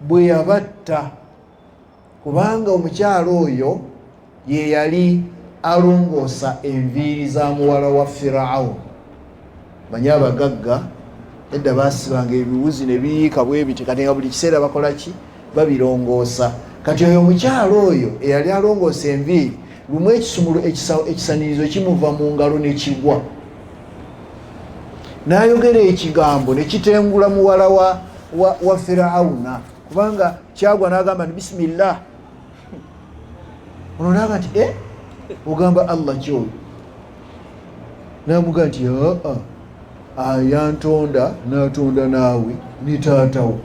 bwe yabatta, kubanga omukyala oyo ye yali alongoosa enviiri za muwala wa Firawuna. Manyi abagagga edda baasibanga ebiwuzi ne biyiika bwe biti, kati nga buli kiseera bakola ki? Babirongoosa. Kati oyo omukyala oyo eyali alongoosa enviiri, lumu ekisumulu ekisanirizo kimuva mu ngalo ne kigwa, n'ayogera ekigambo ne kitengula muwala wa Firawuna, kubanga kyagwa n'agamba nti bisimillah. Ono n'agamba nti ogamba Allah kyoyo? N'amugamba nti yantonda natonda naawe ne taatawo.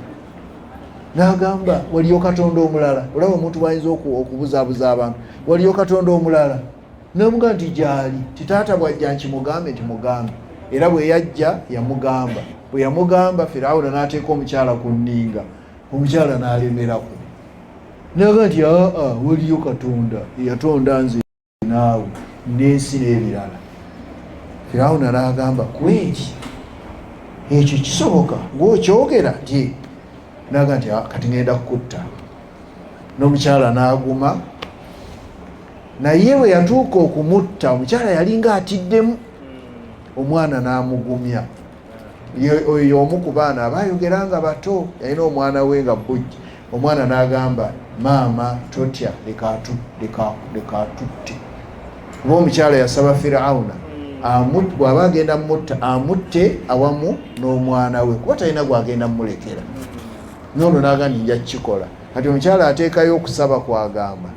N'agamba waliyo katonda omulala? Olaba omuntu bwayinza okubuzaabuza abantu, waliyo katonda omulala? Namuga nti gyali, titaata bwajja nkimugambe nti mugambe. Era bwe yajja yamugamba, bwe yamugamba Firawuna n'ateeka omukyala ku nninga, omukyala n'alemerako. Naga nti waliyo katonda eyatonda nze naawe n'ensi n'ebirala. Firawuna n'agamba kweki ekyo kisoboka ng'okyogera nti? Naga nti kati ngenda kukutta. N'omukyala n'aguma, naye bwe yatuuka okumutta omukyala yalinga atiddemu. Omwana n'amugumya. Oyo omu ku baana abayogeranga bato, yalina omwana we nga bujja. Omwana n'agamba maama totya, leka atutte. Kuba omukyala yasaba Firawuna bw'aba agenda mutta amutte awamu n'omwana we, kuba talina gwagenda mumulekera. Nono n'agamba nja kukikola. Kati omukyala ateekayo okusaba kwagamba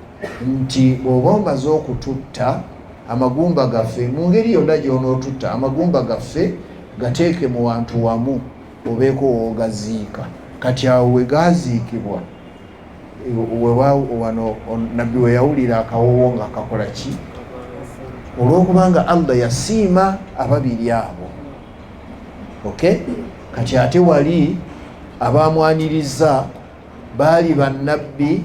nti oba omaze okututta amagumba gaffe, mu ngeri yonna gy'onootutta amagumba gaffe gateeke mu wantu wamu obeeko woogaziika. Kati awo we gaaziikibwa wano nabbi we yawulira akawoowo nga kakola ki? Olw'okubanga Allah yasiima ababiri abo. Okay? Kati ate wali abamwaniriza baali bannabbi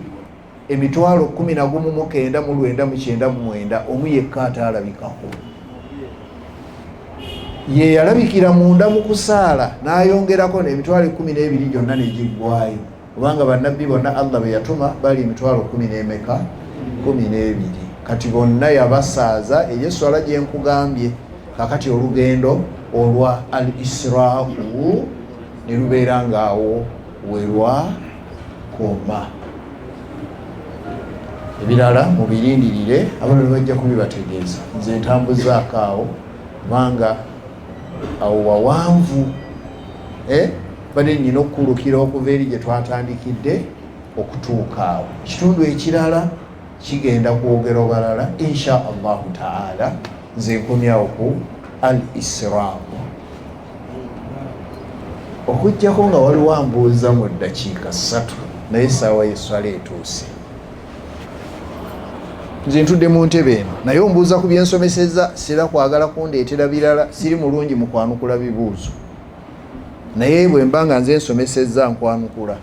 11,999 omu yekka ataalabikako. Ye yalabikira munda mu kusaala n'ayongerako ne12,000 gyonna ne giggwaayo. Kubanga bannabbi bonna Allah be yatuma baali 12,000. Kati bonna yabasaaza eyeswala gye nkugambye. Kakati olugendo olwa al-Isra ne lubeera ng'awo we lwakoma. Ebirala mubirindirire, abantu bajja kubibategeeza. Nze ntambuzaako awo kubanga awo wawanvu. Badde nnyina okukulukira okuva eri gye twatandikidde okutuuka awo. Ekitundu ekirala kigenda kwogera balala insha Allahu taala. Nze nkomyawo ku al-Isra. Okujjako nga waliwo ambuuza mu ddakiika 3 naye essaawa y'esswala etuuse. Nze ntudde mu ntebe eno naye ombuuza ku byensomeseza, sira kwagala kundeetera birala, siri mulungi mu kwanukula bibuuzo. Naye bwe mba nga nze nsomesezza nkwanukula.